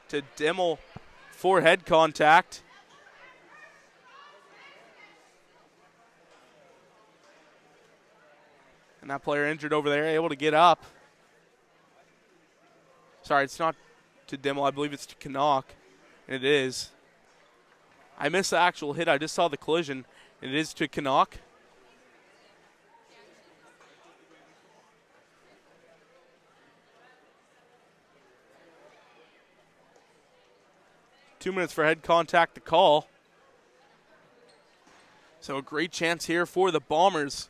to Dimmel for head contact. And that player injured over there, able to get up. Sorry, it's not to Dimmel. I believe it's to Canuck. And it is. I missed the actual hit. I just saw the collision. And it is to Canuck. Two minutes for head contact to call. So a great chance here for the Bombers.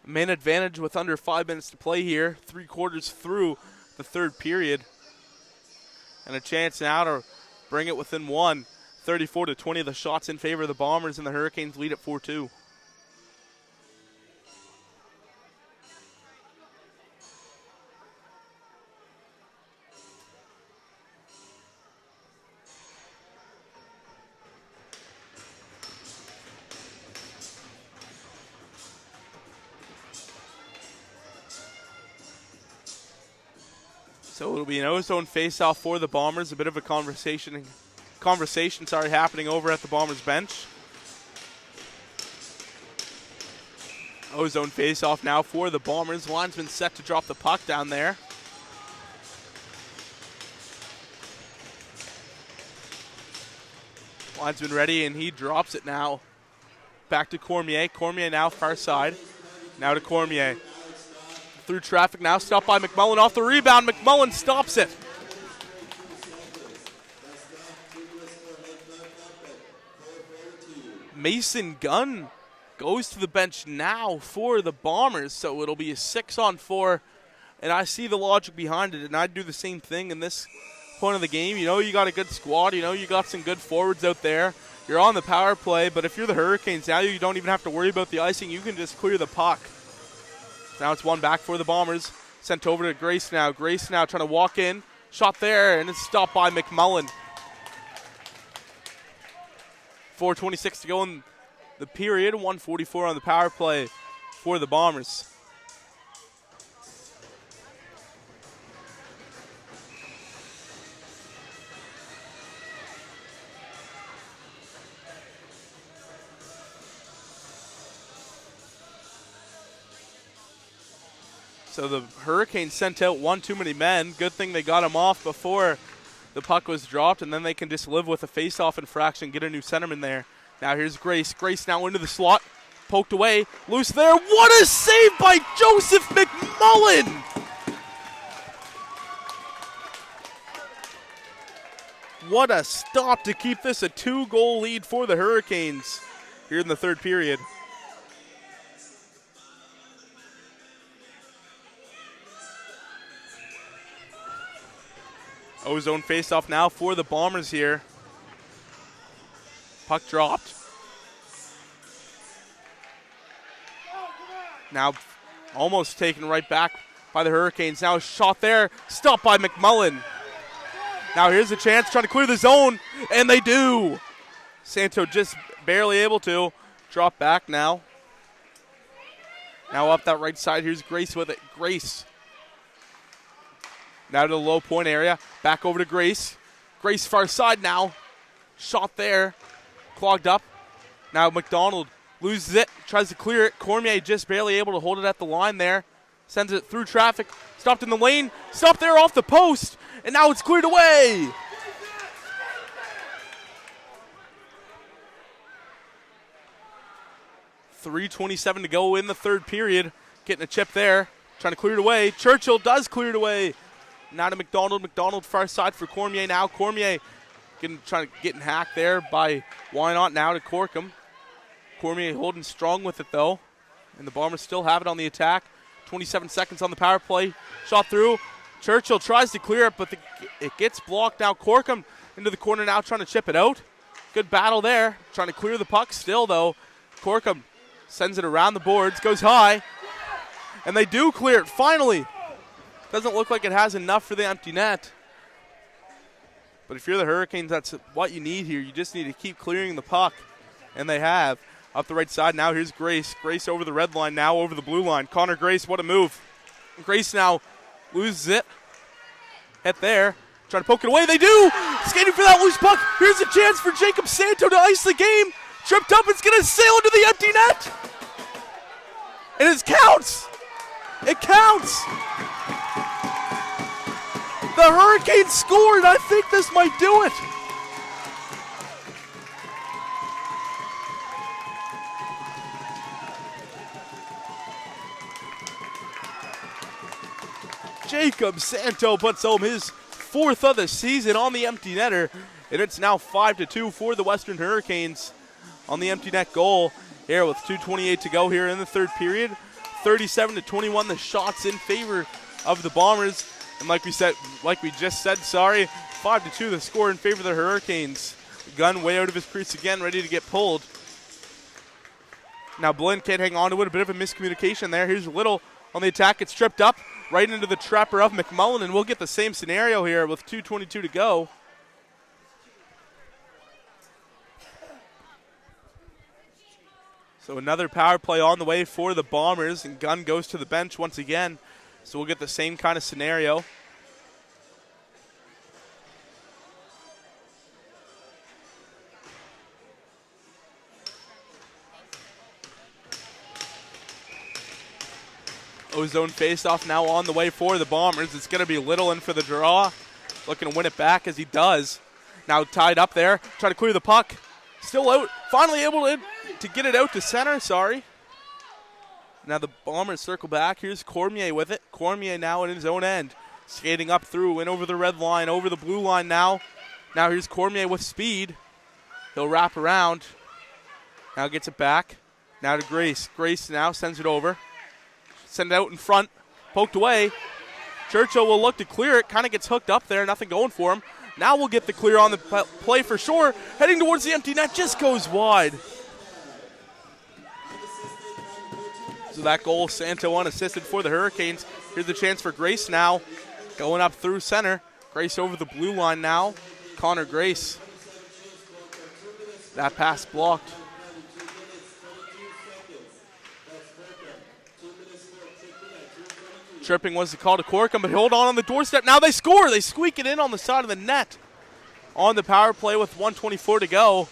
Man advantage with under 5 minutes to play here. 3/4 through the third period. And a chance now to bring it within one. 34-20, the shots in favor of the Bombers, and the Hurricanes lead at 4-2. So it'll be an ozone face-off for the Bombers. A bit of a conversation happening over at the Bombers bench. Ozone face-off now for the Bombers. Linesman set to drop the puck down there. Linesman ready, and he drops it now. Back to Cormier. Cormier now far side. Now to Cormier. Through traffic now, stopped by McMullen off the rebound. McMullen stops it. Mason Gunn goes to the bench now for the Bombers, so it'll be a 6-on-4, and I see the logic behind it, and I'd do the same thing in this point of the game. You know you got a good squad. You know you got some good forwards out there. You're on the power play, but if you're the Hurricanes now, you don't even have to worry about the icing. You can just clear the puck. Now it's one back for the Bombers. Sent over to Grace now. Grace now trying to walk in. Shot there, and it's stopped by McMullen. 4:26 to go in the period. 1:44 on the power play for the Bombers. So the Hurricanes sent out one too many men. Good thing they got him off before the puck was dropped, and then they can just live with a face-off infraction, get a new centerman there. Now here's Grace. Grace now into the slot. Poked away. Loose there. What a save by Joseph McMullen! What a stop to keep this a 2-goal lead for the Hurricanes here in the third period. Ozone face-off now for the Bombers here. Puck dropped. Now almost taken right back by the Hurricanes. Now a shot there, stopped by McMullen. Now here's a chance, trying to clear the zone, and they do. Santo just barely able to. Drop back now. Now up that right side, here's Grace with it. Grace. Now to the low point area. Back over to Grace. Grace far side now. Shot there. Clogged up. Now McDonald loses it. Tries to clear it. Cormier just barely able to hold it at the line there. Sends it through traffic. Stopped in the lane. Stopped there off the post. And now it's cleared away. 3:27 to go in the third period. Getting a chip there. Trying to clear it away. Churchill does clear it away. Now to McDonald. McDonald far side for Cormier now. Cormier trying to get hacked there by Why Not now to Corkum. Cormier holding strong with it though. And the Bombers still have it on the attack. 27 seconds on the power play. Shot through. Churchill tries to clear it, but it gets blocked now. Corkum into the corner now trying to chip it out. Good battle there. Trying to clear the puck still though. Corkum sends it around the boards. Goes high. And they do clear it, finally. Doesn't look like it has enough for the empty net. But if you're the Hurricanes, that's what you need here. You just need to keep clearing the puck. And they have. Up the right side now, here's Grace. Grace over the red line, now over the blue line. Connor Grace, what a move. Grace now loses it. Hit there. Trying to poke it away, they do! Skating for that loose puck. Here's a chance for Jacob Santo to ice the game. Tripped up, it's going to sail into the empty net. And it counts! It counts! The Hurricanes scored. I think this might do it. Jacob Santo puts home his fourth of the season on the empty netter, and it's now 5-2 for the Western Hurricanes on the empty net goal here with 2:28 to go here in the third period. 37-21, the shots in favor of the Bombers. And like we just said, 5-2 the score in favor of the Hurricanes. Gunn way out of his crease again, ready to get pulled. Now Blinn can't hang on to it, a bit of a miscommunication there. Here's Little on the attack, it's tripped up right into the trapper of McMullen, and we'll get the same scenario here with 2:22 to go. So another power play on the way for the Bombers, and Gunn goes to the bench once again. So we'll get the same kind of scenario. Ozone faceoff now on the way for the Bombers. It's going to be Little in for the draw. Looking to win it back as he does. Now tied up there, trying to clear the puck. Still out, finally able to get it out to center, Now the Bombers circle back. Here's Cormier with it. Cormier now in his own end. Skating up through and over the red line, over the blue line now. Now here's Cormier with speed. He'll wrap around. Now gets it back. Now to Grace. Grace now sends it over. Send it out in front. Poked away. Churchill will look to clear it. Kind of gets hooked up there. Nothing going for him. Now we'll get the clear on the play for sure. Heading towards the empty net. Just goes wide. So that goal, Santo unassisted for the Hurricanes. Here's the chance for Grace now. Going up through center. Grace over the blue line now. Connor Grace. That pass blocked. Tripping was the call to Corkum, but hold on the doorstep. Now they score. They squeak it in on the side of the net on the power play with 1:24 to go.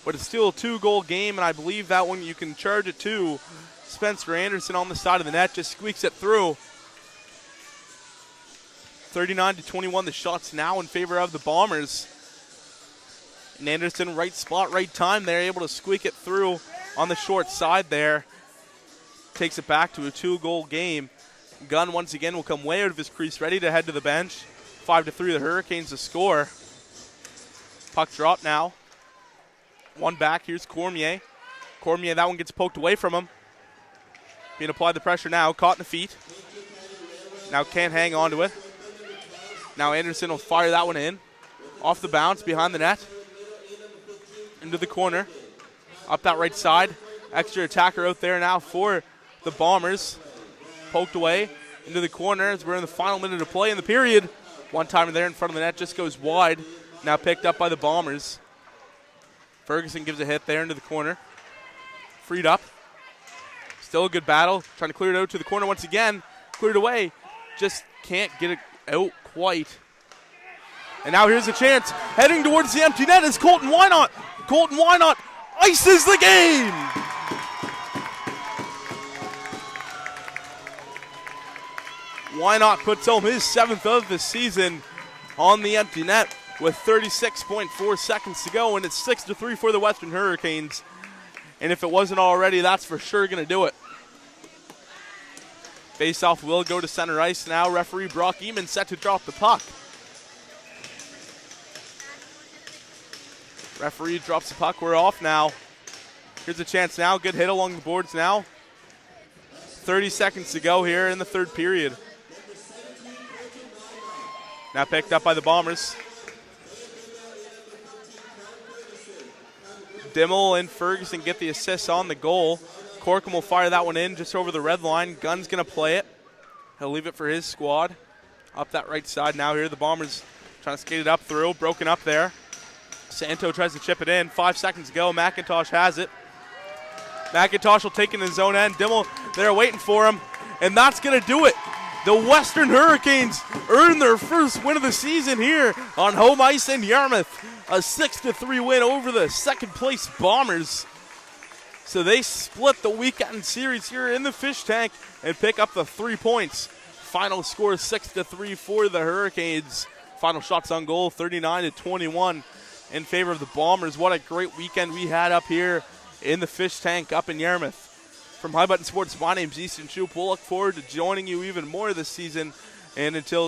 But it's still a 2-goal game, and I believe that one you can charge it to. Spencer Anderson on the side of the net just squeaks it through. 39-21, the shots now in favor of the Bombers. And Anderson, right spot, right time there, able to squeak it through on the short side there. Takes it back to a 2-goal game. Gunn once again will come way out of his crease, ready to head to the bench. 5-3, the Hurricanes to score. Puck drop now. One back, here's Cormier. Cormier, that one gets poked away from him. Being applied the pressure now, caught in the feet. Now can't hang on to it. Now Anderson will fire that one in. Off the bounce, behind the net. Into the corner. Up that right side. Extra attacker out there now for the Bombers. Poked away into the corner as we're in the final minute of play in the period. One timer there in front of the net, just goes wide. Now picked up by the Bombers. Ferguson gives a hit there into the corner. Freed up. Still a good battle. Trying to clear it out to the corner once again. Cleared away. Just can't get it out quite. And now here's a chance. Heading towards the empty net is Colton Wynot. Colton Wynot ices the game. Wynot puts home his 7th of the season on the empty net with 36.4 seconds to go, and it's 6-3 for the Western Hurricanes. And if it wasn't already, that's for sure going to do it. Face-off will go to center ice now. Referee Brock Eamon set to drop the puck. Referee drops the puck. We're off now. Here's a chance now. Good hit along the boards now. 30 seconds to go here in the third period. Now picked up by the Bombers. Dimmel and Ferguson get the assists on the goal. Corcoran will fire that one in just over the red line. Gunn's going to play it. He'll leave it for his squad. Up that right side now here. The Bombers trying to skate it up through. Broken up there. Santo tries to chip it in. 5 seconds to go. McIntosh has it. McIntosh will take it in his own end. Dimmel, they're waiting for him. And that's going to do it. The Western Hurricanes earn their first win of the season here on home ice in Yarmouth. A 6-3 win over the second-place Bombers. So they split the weekend series here in the Fish Tank and pick up the 3 points. Final score 6-3 for the Hurricanes. Final shots on goal 39-21 in favor of the Bombers. What a great weekend we had up here in the Fish Tank up in Yarmouth. From High Button Sports, my name's Easton Shoup. We'll look forward to joining you even more this season. And until next